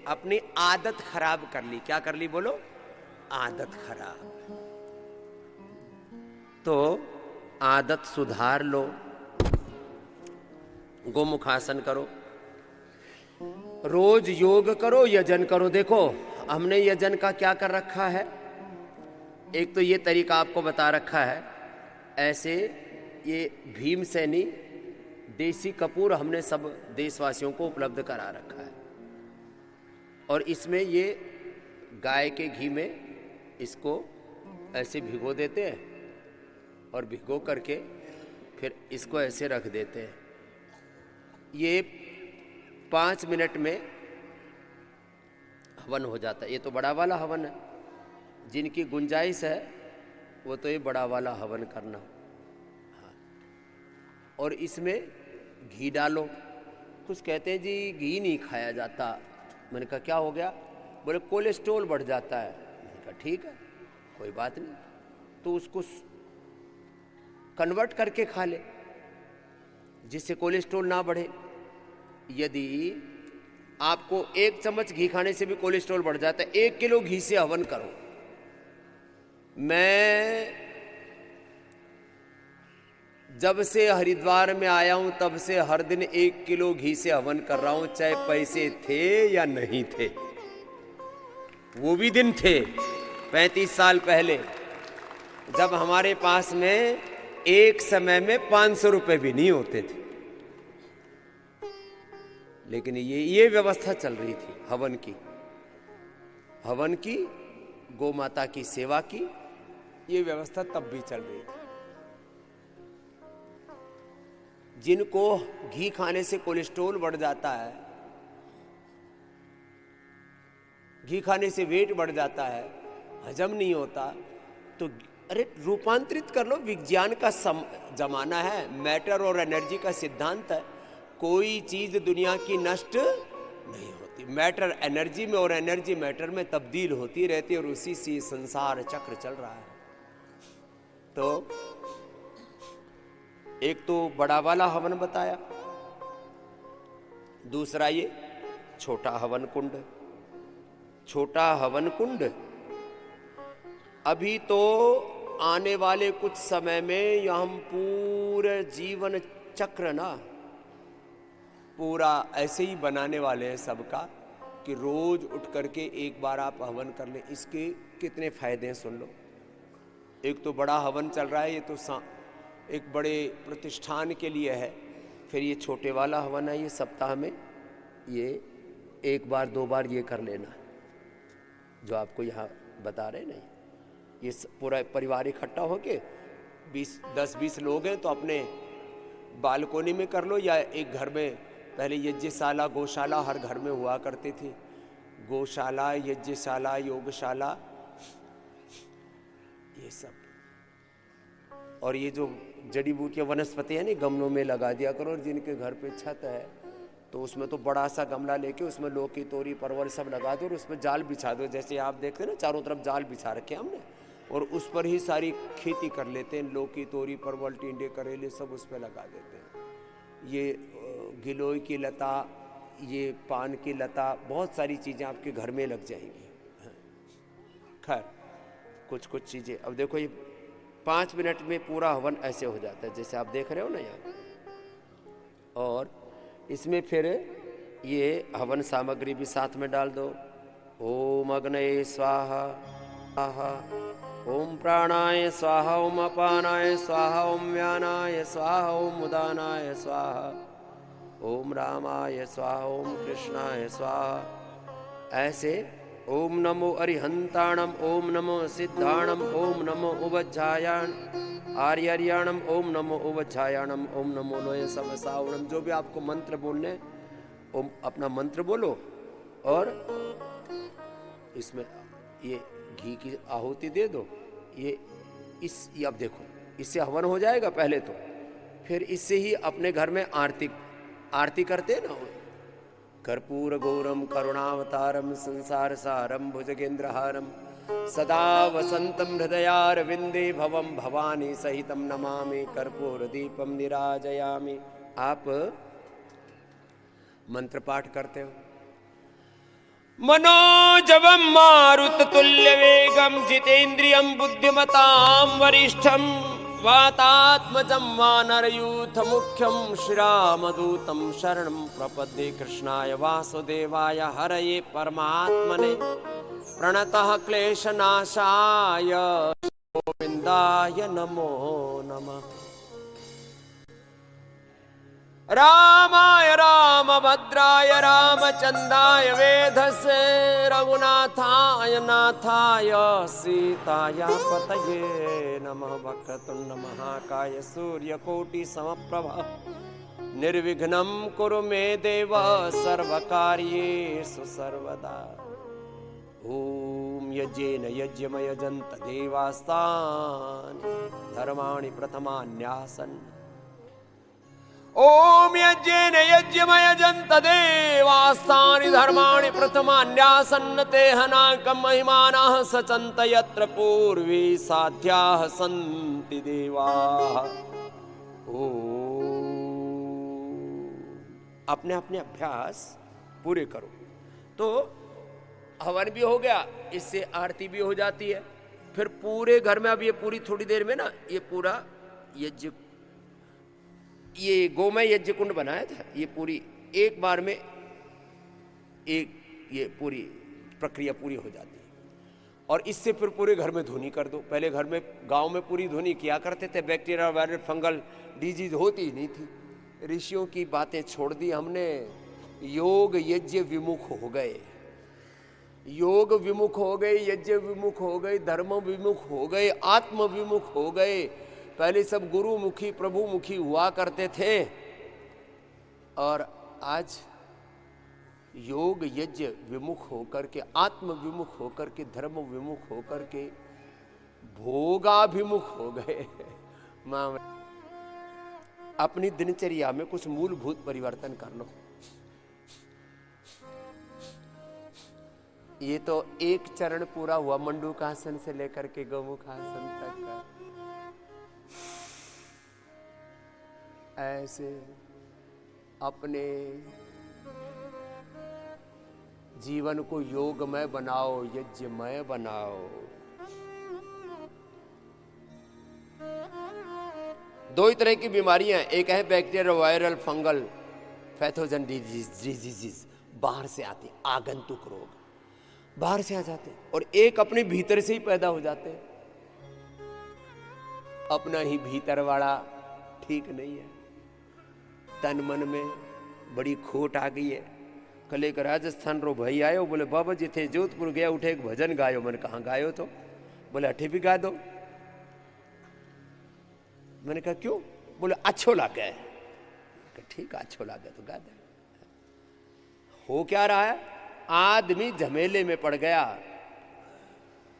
अपनी आदत खराब कर ली। क्या कर ली बोलो? आदत खराब। तो आदत सुधार लो, गोमुखासन करो, रोज योग करो, यजन करो। देखो हमने यजन का क्या कर रखा है, एक तो ये तरीका आपको बता रखा है, ऐसे ये भीमसेनी देसी कपूर हमने सब देशवासियों को उपलब्ध करा रखा है, और इसमें ये गाय के घी में इसको ऐसे भिगो देते हैं, और भिगो करके फिर इसको ऐसे रख देते हैं। ये 5 मिनट में हवन हो जाता है। ये तो बड़ा वाला हवन है, जिनकी गुंजाइश है वो तो ये बड़ा वाला हवन करना। हाँ, और इसमें घी डालो। कुछ कहते हैं जी घी नहीं खाया जाता। मैंने कहा क्या हो गया? बोले कोलेस्ट्रॉल बढ़ जाता है। मैंने कहा ठीक है, कोई बात नहीं, तो उसको कन्वर्ट करके खा ले जिससे कोलेस्ट्रॉल ना बढ़े। यदि आपको 1 चम्मच घी खाने से भी कोलेस्ट्रॉल बढ़ जाता है। 1 किलो घी से हवन करो। मैं जब से हरिद्वार में आया हूं तब से हर दिन 1 किलो घी से हवन कर रहा हूं, चाहे पैसे थे या नहीं थे। वो भी दिन थे 35 साल पहले, जब हमारे पास में एक समय में 500 रुपए भी नहीं होते थे, लेकिन ये व्यवस्था चल रही थी हवन की, गौ माता की सेवा की, ये व्यवस्था तब भी चल रही थी। जिनको घी खाने से कोलेस्ट्रॉल बढ़ जाता है, घी खाने से वेट बढ़ जाता है, हजम नहीं होता, तो अरे रूपांतरित कर लो। विज्ञान का जमाना है, मैटर और एनर्जी का सिद्धांत है। कोई चीज दुनिया की नष्ट नहीं होती। मैटर एनर्जी में और एनर्जी मैटर में तब्दील होती रहती है, और उसी से संसार चक्र चल रहा है। तो एक तो बड़ा वाला हवन बताया, दूसरा ये छोटा हवन कुंड। छोटा हवन कुंड अभी तो आने वाले कुछ समय में हम पूरे जीवन चक्र ना पूरा ऐसे ही बनाने वाले हैं सबका, कि रोज उठ करके एक बार आप हवन कर लें। इसके कितने फायदे हैं सुन लो। एक तो बड़ा हवन चल रहा है, ये तो एक बड़े प्रतिष्ठान के लिए है। फिर ये छोटे वाला हवन है, ये सप्ताह में ये 1 बार 2 बार ये कर लेना, जो आपको यहाँ बता रहे नहीं। ये पूरा परिवार इकट्ठा होके 10-20 लोग हैं तो अपने बालकोनी में कर लो, या एक घर में। पहले यज्ञशाला गौशाला हर घर में हुआ करती थी, गौशाला, यज्ञशाला, योगशाला, ये सब। और ये जो जड़ी बूटियाँ वनस्पति है ना, गमलों में लगा दिया करो। और जिनके घर पे छत है तो उसमें तो बड़ा सा गमला लेके उसमें लौकी, तोरी, परवल सब लगा दो, और उसमें जाल बिछा दो। जैसे आप देखते हैं ना, चारों तरफ जाल बिछा रखे हमने, और उस पर ही सारी खेती कर लेते हैं। लौकी, तोरी, परवल, टिंडे, करेले सब उस पर लगा देते हैं। ये गिलोय की लता, ये पान की लता, बहुत सारी चीज़ें आपके घर में लग जाएंगी। खैर कुछ चीज़ें, अब देखो ये 5 मिनट में पूरा हवन ऐसे हो जाता है जैसे आप देख रहे हो ना यहाँ। और इसमें फिर ये हवन सामग्री भी साथ में डाल दो। ओम अग्नये स्वाहा, ओम प्राणाय स्वाहा, ओम अपानाय स्वाहा, ओम व्यानाय स्वाहा, ओम उदानाय स्वाहा, ओम रामाय स्वाहा, ओम कृष्णाय स्वाहा। ऐसे ओम नमो अरिहंताणम, ओम नमो सिद्धाणम, ओम नमो उवज्जायाण आर्यार्याणम, ओम नमो उवज्जायाणम, ओम नमो लोय समसावणम। जो भी आपको मंत्र बोलने, ओम अपना मंत्र बोलो। और इसमें ये घी की आहुति दे दो। ये अब देखो, इससे हवन हो जाएगा पहले तो। फिर इससे ही अपने घर में आरती करते ना, कर्पूर गौरम करुणावतारम संसार सारम भुजगेंद्रहारम सदा वसंतम हृदयारविंदे भवम भवानी सहितम नमामि कर्पूर दीपम निराजयामि। आप मंत्र पाठ करते हो। मनोजवम मारुत तुल्य वेगम जितेन्द्रियम बुद्धिमताम वरिष्ठम वातात्मजं वानरयूथ मुख्यं श्रीरामदूतं शरणं प्रपद्ये। कृष्णाय वासुदेवाय हरये परमात्मने प्रणतः क्लेशनाशाय गोविन्दाय नमो नमः। रामाय रामभद्राय रामचन्द्राय वेधसे रघुनाथाय नाथाय सीताय पतये नमः। वक्रतुण्ड महाकाय सूर्यकोटि समप्रभा निर्विघ्नं कुरु मे देव सर्वकार्येषु सर्वदा। ओम यज्ञेन यज्ञमयजन्त देवास्तानि धर्माणि प्रथमान्यासन्। ओम यज्ञेन यज्ञमयजन्त देवास्तानि धर्माणि प्रथमान्यासन्। तेहनाकं महिमानः सचन्त यत्र पूर्वी साध्याः सन्ति देवाः। ओम अपने अपने अभ्यास पूरे करो। तो हवन भी हो गया, इससे आरती भी हो जाती है। फिर पूरे घर में, अब ये पूरी थोड़ी देर में ना ये पूरा यज्ञ, ये गोमय यज्ञ कुंड बनाया था, ये पूरी एक बार में एक ये पूरी प्रक्रिया पूरी हो जाती है। और इससे फिर पूरे घर में धुनी कर दो। पहले घर में गांव में पूरी धुनी किया करते थे, बैक्टीरिया वायरल फंगल डिजीज होती ही नहीं थी। ऋषियों की बातें छोड़ दी हमने, योग यज्ञ विमुख हो गए, योग विमुख हो गए, यज्ञ विमुख हो गए, धर्म विमुख हो गए, आत्म विमुख हो गए। पहले सब गुरुमुखी प्रभुमुखी हुआ करते थे, और आज योग यज्ञ विमुख होकर के, आत्म विमुख होकर के, धर्म विमुख होकर के भोगाभिमुख हो गए। मां अपनी दिनचर्या में कुछ मूलभूत परिवर्तन कर लो। ये तो एक चरण पूरा हुआ, मंडूकासन से लेकर के गौमुखासन तक का। ऐसे अपने जीवन को योगमय बनाओ, यज्ञमय बनाओ। दो ही तरह की बीमारियां हैं, एक है bacteria viral fungal pathogen disease, बाहर से आते, आगंतुक रोग बाहर से आ जाते, और एक अपने भीतर से ही पैदा हो जाते हैं। अपना ही भीतर वाला ठीक नहीं है, तन मन में बड़ी खोट आ गई है। कल एक राजस्थान रो भाई आयो, बोले बाबा जी थे जोधपुर गया, उठे एक भजन गायो। मैंने कहा गायो, तो बोले अठे भी गा दो। मैंने कहा क्यों? बोले अच्छो लागे। ठीक अच्छो लागे तो गा दे। हो क्या रहा है, आदमी झमेले में पड़ गया।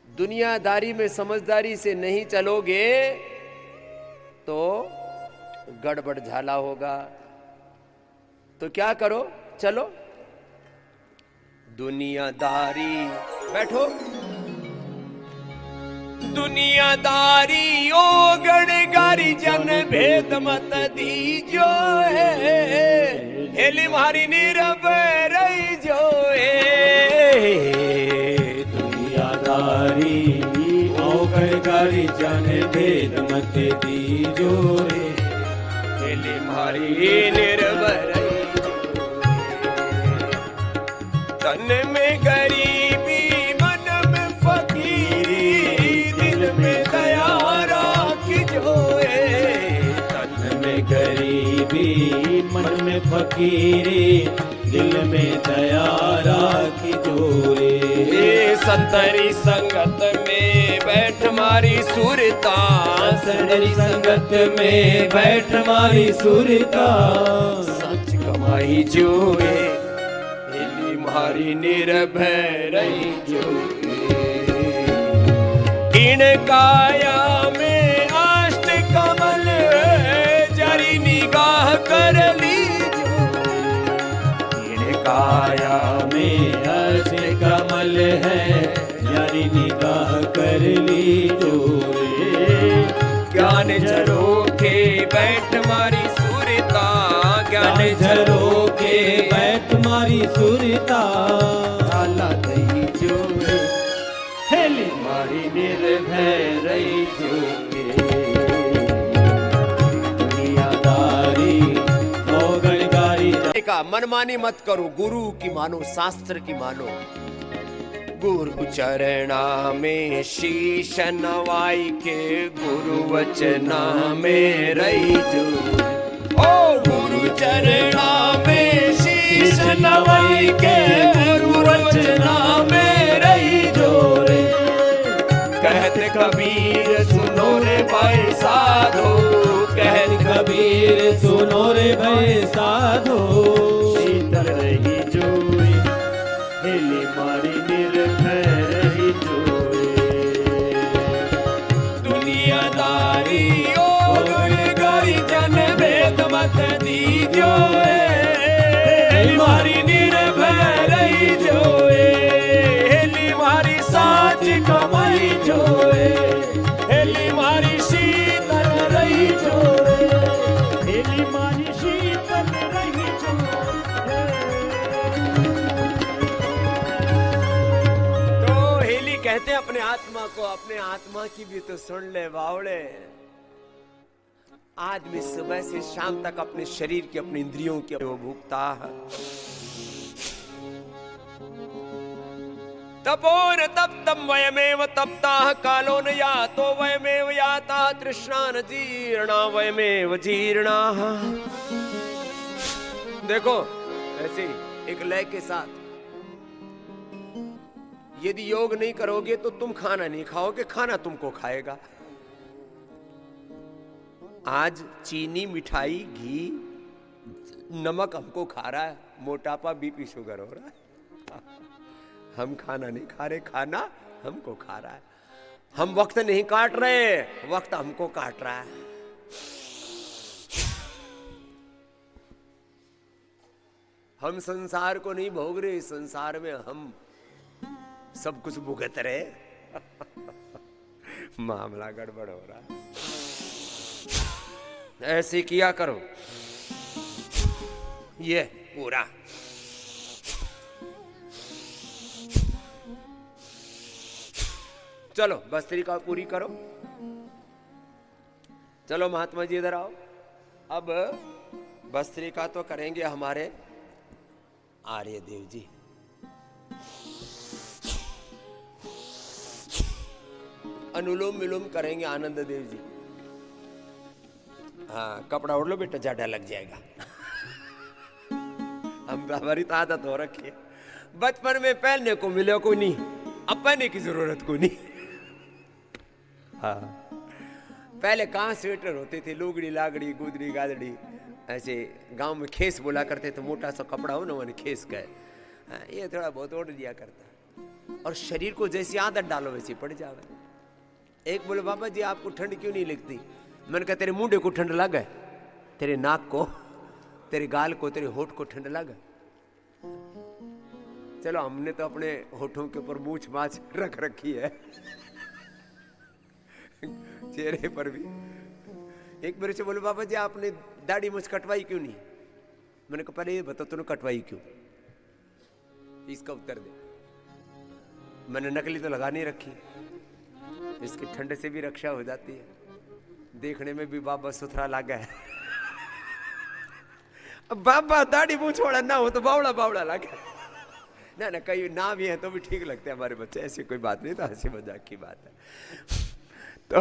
दुनियादारी में समझदारी से नहीं चलोगे तो गड़बड़ झाला होगा। तो क्या करो, चलो दुनियादारी, बैठो। दुनियादारी ओ गणगारी जन भेद मत दीजो हेली मारी नीरव रही जो दुनियादारी ओ गणगारी जन भेद मत दीजो हेली मारी नीरव रही। तन में गरीबी मन में फकीरी, दिल में दया राख जोए। तन में गरीबी मन में फकीरी, दिल में दया राख जोए। संतरी संगत में बैठ मारी सुरता, संतरी संगत में बैठ मारी सुरता। सच कमाई जोए हमारी निर्भय रही जो। इन काया में अष्ट कमल जरी निगाह कर लीजो। इन काया में अष्ट कमल है, जरी निगाह कर लीजो। ज्ञान झरोखे बैठ मारी सुरता, ज्ञान झरोखे बैठ मारी सुरता। झाला दही जो हेली मारी निर्भय रही जो। दुनियादारी ओ गणगारी का मनमानी मत करो, गुरु की मानो, शास्त्र की मानो। गुरु चरणा में शीश नवाई के, गुरु वचना में रही जो। ओ गुरु चरणा में शीश नवाई के, गुरु वचना में रही जो रे। कहत कबीर सुनो रे भाई साधो, कहत कबीर सुनो रे भाई साधो। शीतल रही जो हेली मारी निर्भय रही जो। दुनियादारी ओ गणगारी जन भेद मत दीजो। मारी निर्भय रही जो, हेली मारी साच कमाई जो, हेली मारी शीतल रही जो, हेली मारी शीतल रही जो। कहते अपने आत्मा को, अपने आत्मा की भी तो सुन ले बावड़े। आदमी सुबह से शाम तक अपने शरीर की, अपनी इंद्रियों की वो भूखता है। तपोन तप्तम वयमेव तप्ताः कालो न यातो वयमेव याता तृष्णा न जीर्णा वयमेव जीर्णाः। देखो ऐसे एक लय के साथ, यदि योग नहीं करोगे तो तुम खाना नहीं खाओगे, खाना तुमको खाएगा। आज चीनी, मिठाई, घी, नमक हमको खा रहा है, मोटापा, बीपी, शुगर हो रहा है। हम खाना नहीं खा रहे, खाना हमको खा रहा है। हम वक्त नहीं काट रहे, वक्त हमको काट रहा है। हम संसार को नहीं भोग रहे, संसार में हम सब कुछ भुगत रहे। मामला गड़बड़ हो रहा है। ऐसे किया करो, ये पूरा। चलो भस्त्रिका पूरी करो। चलो महात्मा जी इधर आओ। अब भस्त्रिका तो करेंगे हमारे आर्यदेव जी। अनुलोम विलोम करेंगे आनंद देव जी। हाँ, कपड़ा ओढ़ लो बेटा, जाड़ा लग जाएगा। हम हमारी तो आदत हो रखी है, बचपन में पहनने को मिले को नहीं, अब पहनने की जरूरत को नहीं। हाँ, पहले कहाँ स्वेटर होते थे, लुगड़ी, लागड़ी, गुदड़ी, गादड़ी, ऐसे गांव में खेस बोला करते थे। मोटा सा कपड़ा हो ना, मैंने खेस का है, ये थोड़ा बहुत ओढ़ दिया करता। और शरीर को जैसी आदत डालो वैसी पड़ जावे। एक बोले बाबा जी आपको ठंड क्यों नहीं लगती? मैंने कहा तेरे मुंडे को ठंड लगा है, तेरे नाक को, तेरे गाल को, तेरे होठ को ठंड लगा। चलो हमने तो अपने होठों के ऊपर मूछ माछ रख रखी है, चेहरे पर भी। एक मेरे से बोले बाबा जी आपने दाढ़ी मुझ कटवाई क्यों नहीं? मैंने कहा पहले ये बता तूने कटवाई क्यों, इसका उत्तर दे। मैंने नकली तो लगा नहीं रखी, इसकी ठंड से भी रक्षा हो जाती है, देखने में भी बाबा सुथरा लगा है। अब बाबा दाढ़ी मूंछ वाला ना हो तो बावड़ा बावड़ा लगा। ना ना, कई ना भी है तो भी ठीक लगते हैं हमारे बच्चे, ऐसी कोई बात नहीं, तो हंसी मजाक की बात है। तो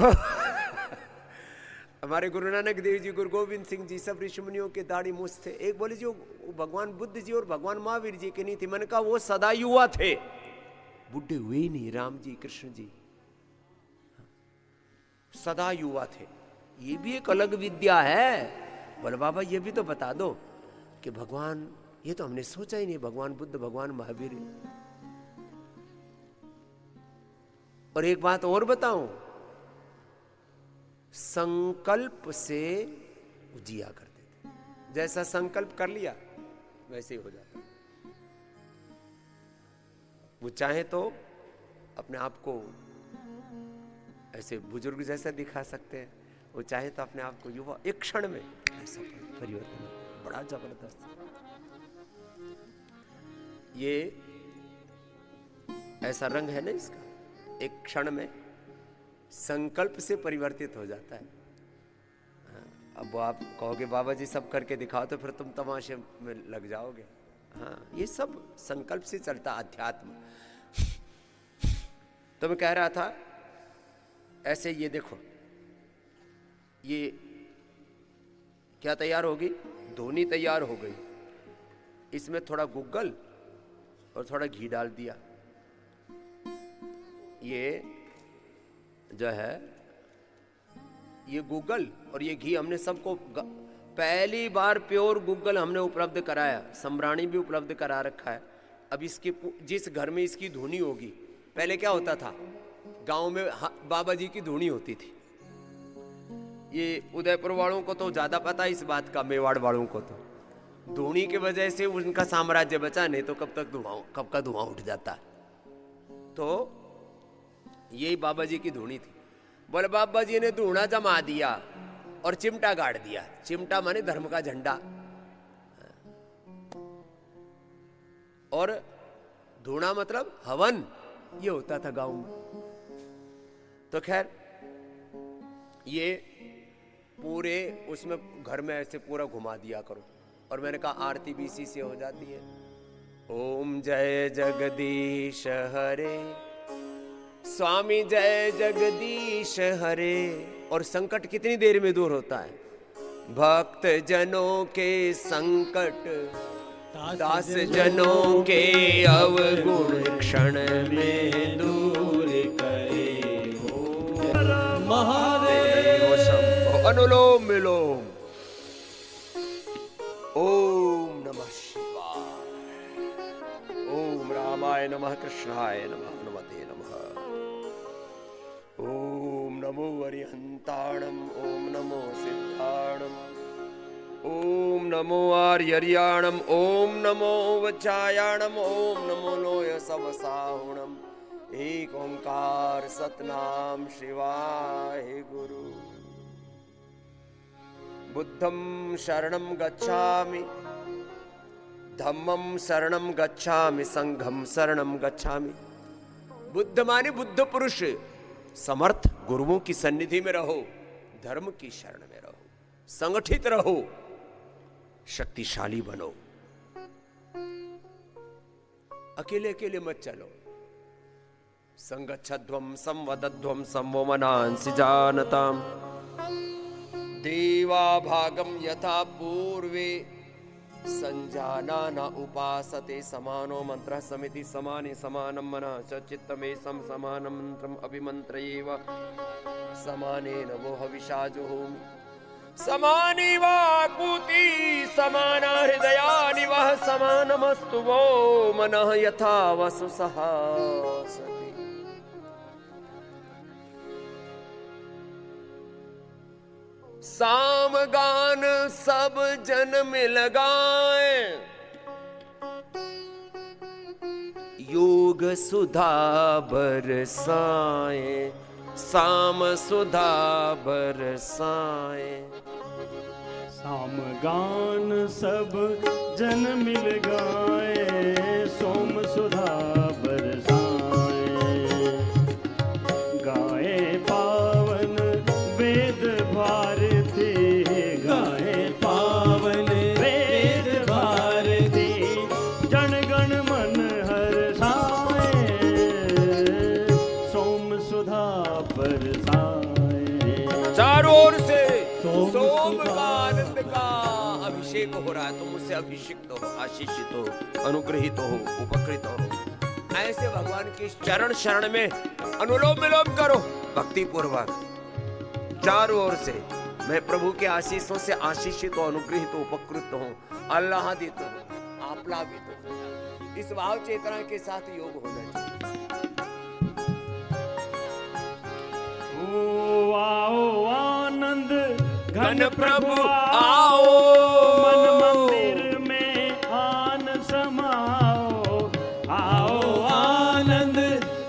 हमारे गुरु नानक देव जी, गुरु गोविंद सिंह जी, सब ऋषि मुनियों के दाढ़ी मूंछ थे। एक बोले जी वो भगवान बुद्ध जी और भगवान महावीर जी के नहीं थी। मैंने कहा वो सदा युवा थे, बुढ़े हुए ही नहीं। राम जी, कृष्ण जी सदा युवा थे। ये भी एक अलग विद्या है। बोले बाबा ये भी तो बता दो कि भगवान, ये तो हमने सोचा ही नहीं, भगवान बुद्ध, भगवान महावीर। और एक बात और बताऊं, संकल्प से जिया करते थे। जैसा संकल्प कर लिया वैसे ही हो जाता। वो चाहे तो अपने आप को ऐसे बुजुर्ग जैसा दिखा सकते हैं, वो चाहे तो अपने आप को युवा, एक क्षण में ऐसा परिवर्तन बड़ा जबरदस्त। ये ऐसा रंग है ना इसका, एक क्षण में संकल्प से परिवर्तित हो जाता है। अब आप कहोगे बाबा जी सब करके दिखाओ, तो फिर तुम तमाशे में लग जाओगे। हाँ, ये सब संकल्प से चलता अध्यात्म। तो मैं कह रहा था ऐसे, ये देखो ये क्या तैयार होगी, धोनी तैयार हो गई। इसमें थोड़ा गुग्गल और थोड़ा घी डाल दिया। ये जो है ये गुग्गल और ये घी हमने सबको पहली बार प्योर गुग्गल हमने उपलब्ध कराया, सम्राणी भी उपलब्ध करा रखा है। अब इसके जिस घर में इसकी धुनी होगी, पहले क्या होता था गांव में बाबा जी की धुनी होती थी। ये उदयपुर वालों को तो ज्यादा पता है इस बात का, मेवाड़ वालों को तो धुनी की वजह से उनका साम्राज्य बचा, नहीं तो कब का धुआं उठ जाता। तो यही बाबा जी की धुनी थी। बोले बाबा जी ने धूणा जमा दिया और चिमटा गाड़ दिया। चिमटा माने धर्म का झंडा, और धूणा मतलब हवन, ये होता था गांव में। तो खैर ये पूरे उसमें घर में ऐसे पूरा घुमा दिया करो। और मैंने कहा आरती भी इसी से हो जाती है। ओम जय जगदीश हरे, स्वामी जय जगदीश हरे। और संकट कितनी देर में दूर होता है? भक्त जनों के संकट, दास जनों के अवगुण क्षण में दूर करे हो महादेव शंभो। अनुलोम विलोम। ओम नमः शिवाय। ओम रामाय नमः, कृष्णाय नमः, हनुमते नमः। ओम नमो अरिहंताणम, ओम नमो सिद्धाणम, ओम नमो आर्यर्याणम, ओम नमो वचायाणम, ओम नमो लोय सवसाहुणम। एक ओंकार सतनाम शिवाय गुरु। बुद्धं शरणं गच्छामि, धम्मं शरणं गच्छामि, संघं शरणं गच्छामि। बुद्ध माने बुद्ध पुरुष, समर्थ गुरुओं की सन्निधि में रहो, धर्म की शरण में रहो, संगठित रहो, शक्तिशाली बनो। अकेले अकेले मत चलो। संगच्छध्वं संवदध्वं संवमनांसि जानताम्, देवा भागम यथा पूर्वे संजाना उपासते। समानो मंत्र समिति समाने समानम मनः च चित्तमे समानं मंत्रम अभिमंत्रयेव समाने नवो हविषा जुहोमि। समानी वाकुति समाना हृदयानि वः समानमस्तु वो मनः यथा वसु सहासति। सामगान सब जन मिल गाए, योग सुधा बरसाए, साम सुधा बरसाए। सामगान सब जन मिल गाए, सोम सुधा बरसाए। गाए पावन वेद भारती, गाए पावन वेद भारती। जन गण मन हर्षाए, सोम सुधा बरसाए। चारों ओर से सोम का आनंद का अभिषेक हो रहा है। तुम मुझसे अभिषिक्त हो, आशीषित हो, अनुग्रहित हो, उपकृत हो। ऐसे भगवान की चरण शरण में अनुलोम विलोम करो भक्ति पूर्वक। चारों ओर से मैं प्रभु के आशीषों से आशीषित हो, अनुग्रहित हो, उपकृत हूँ, आह्लादित हूँ, आप्लावित हूँ। इस भाव चेतना के साथ योग होना चाहिए। ओ आओ आनंद घन प्रभु आओ, मन मंदिर में आन समाओ। आओ आनंद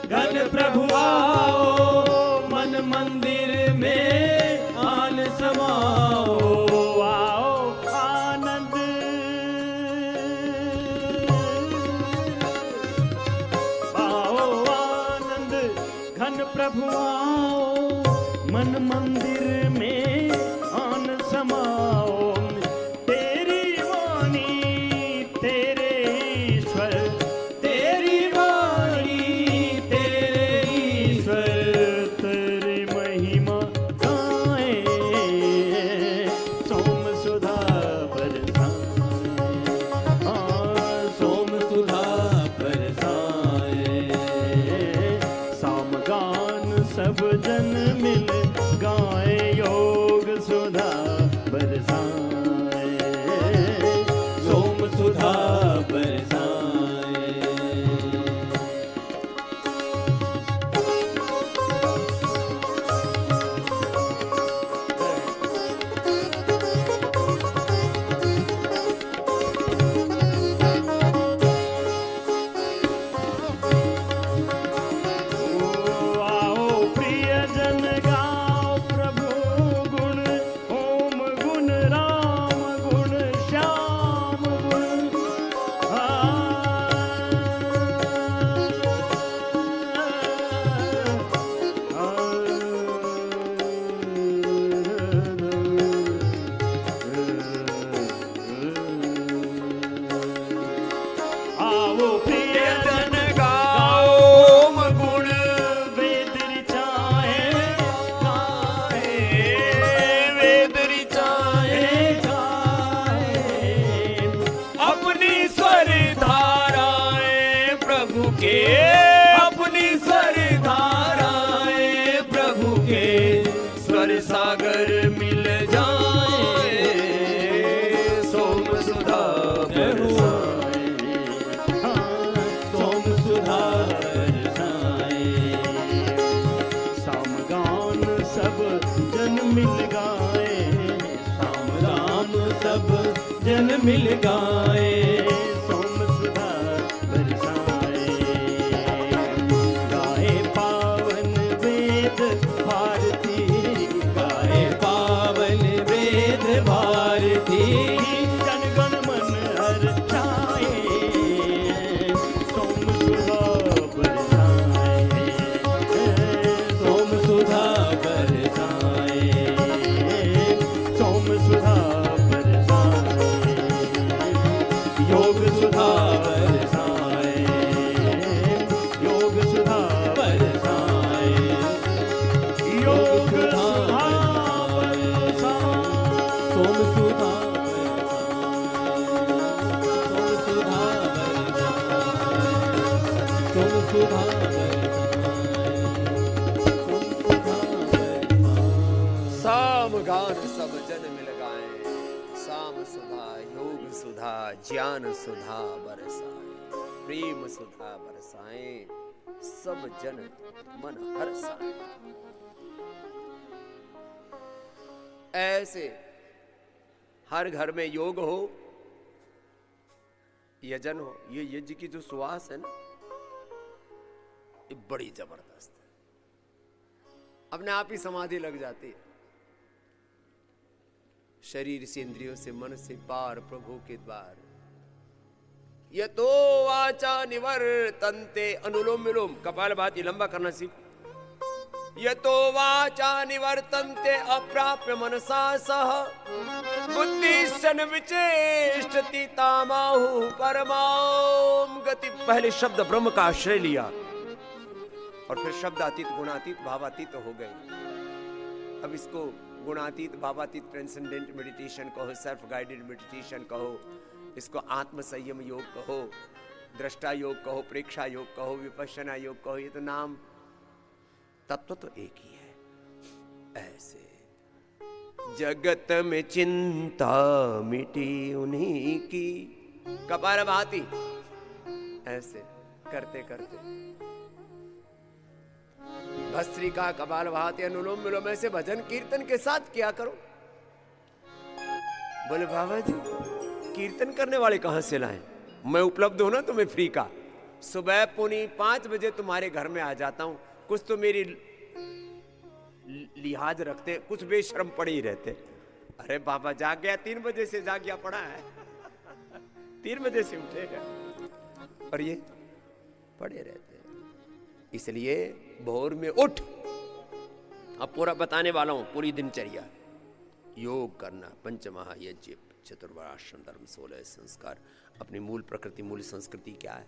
घन प्रभु आओ, मन मंदिर में आन समाओ। आओ आनंद, आओ आनंद घन प्रभु आओ, मन मंदिर में आन समाओ। तेरी वाणी तेरे ईश्वर, तेरी वाणी तेरे ईश्वर। तेरी महिमा गाए, सोम सुधा बरसाए। सोम सुधा बरसाए। सामगान सब जन मिल गाए, गाओ प्रियजन गाओ गुण वेद ऋचाए गाए, वेद ऋचाए गाए, अपनी स्वर धाराएं प्रभु के, अपनी स्वर धाराएं प्रभु के स्वर सागर मिल जाए, सोम सुधा बरसाए, सोम सुधा बरसाए, सामगान सब जन मिल गाए, सामगान सब जन मिल गाए, सोम सुधा बरसाए, गाए पावन वेद भारती, गाए पावन वेद भारती, जनगण मन हर्षाए, सोम सुधा बरसाए, सोम सुधा बरसाए, सोम सुधा बरसाए, योग सुधा बरसाए, योग सुधा बरसाए, योग सुधा बरसाए, सोम सुधा साम गान सब जन मिल गाए, साम सुधा योग सुधा ज्ञान सुधा बरसाए, प्रेम सुधा बरसाए, सब जन मन हर्षाए। ऐसे हर घर में योग हो, यजन हो, ये यज्ञ की जो सुवास है ना, ये बड़ी जबरदस्त है, अपने आप ही समाधि लग जाती है। शरीर से इंद्रियों से मन से पार प्रभु के द्वार, ये तो वाचा निवर्तन्ते, अनुलोम विलोम कपालभाति लंबा करना सीखो। ये तो वाचा निवर्तन्ते अप्राप्य मनसा सह, बुद्धिश्चन विचेष्टति तामाहु परमाम गति। पहले शब्द ब्रह्म का आश्रय लिया और फिर शब्दातीत गुणातीत भावातीत हो गए। अब इसको गुणातीत भावातीत ट्रांसेंडेंट मेडिटेशन कहो, सेल्फ गाइडेड मेडिटेशन कहो, इसको आत्म संयम योग कहो, दृष्टा योग कहो, प्रेक्षा योग कहो, विपश्यना योग कहो, ये तो नाम, तत्व तो एक ही है। ऐसे जगत में चिंता मिटी उन्हीं की, कपालभाति ऐसे करते करते भस्त्रिका कपालभाति अनुलोम विलोम ऐसे भजन कीर्तन के साथ किया करो। बोले बाबा जी कीर्तन करने वाले कहां से लाएं? मैं उपलब्ध हूं ना तुम्हें फ्री का, सुबह पौनी 5 बजे तुम्हारे घर में आ जाता हूं। कुछ तो मेरी लिहाज रखते, कुछ बेशर्म पड़े ही रहते। अरे बाबा जाग गया, 3 बजे से जाग गया पड़ा है 3 बजे से उठेगा, और ये पड़े रहते। इसलिए भोर में उठ, अब पूरा बताने वाला हूं, पूरी दिनचर्या। योग करना, पंचमहायज्ञ, चतुर्वर्णाश्रम धर्म, 16 संस्कार, अपनी मूल प्रकृति मूल संस्कृति क्या है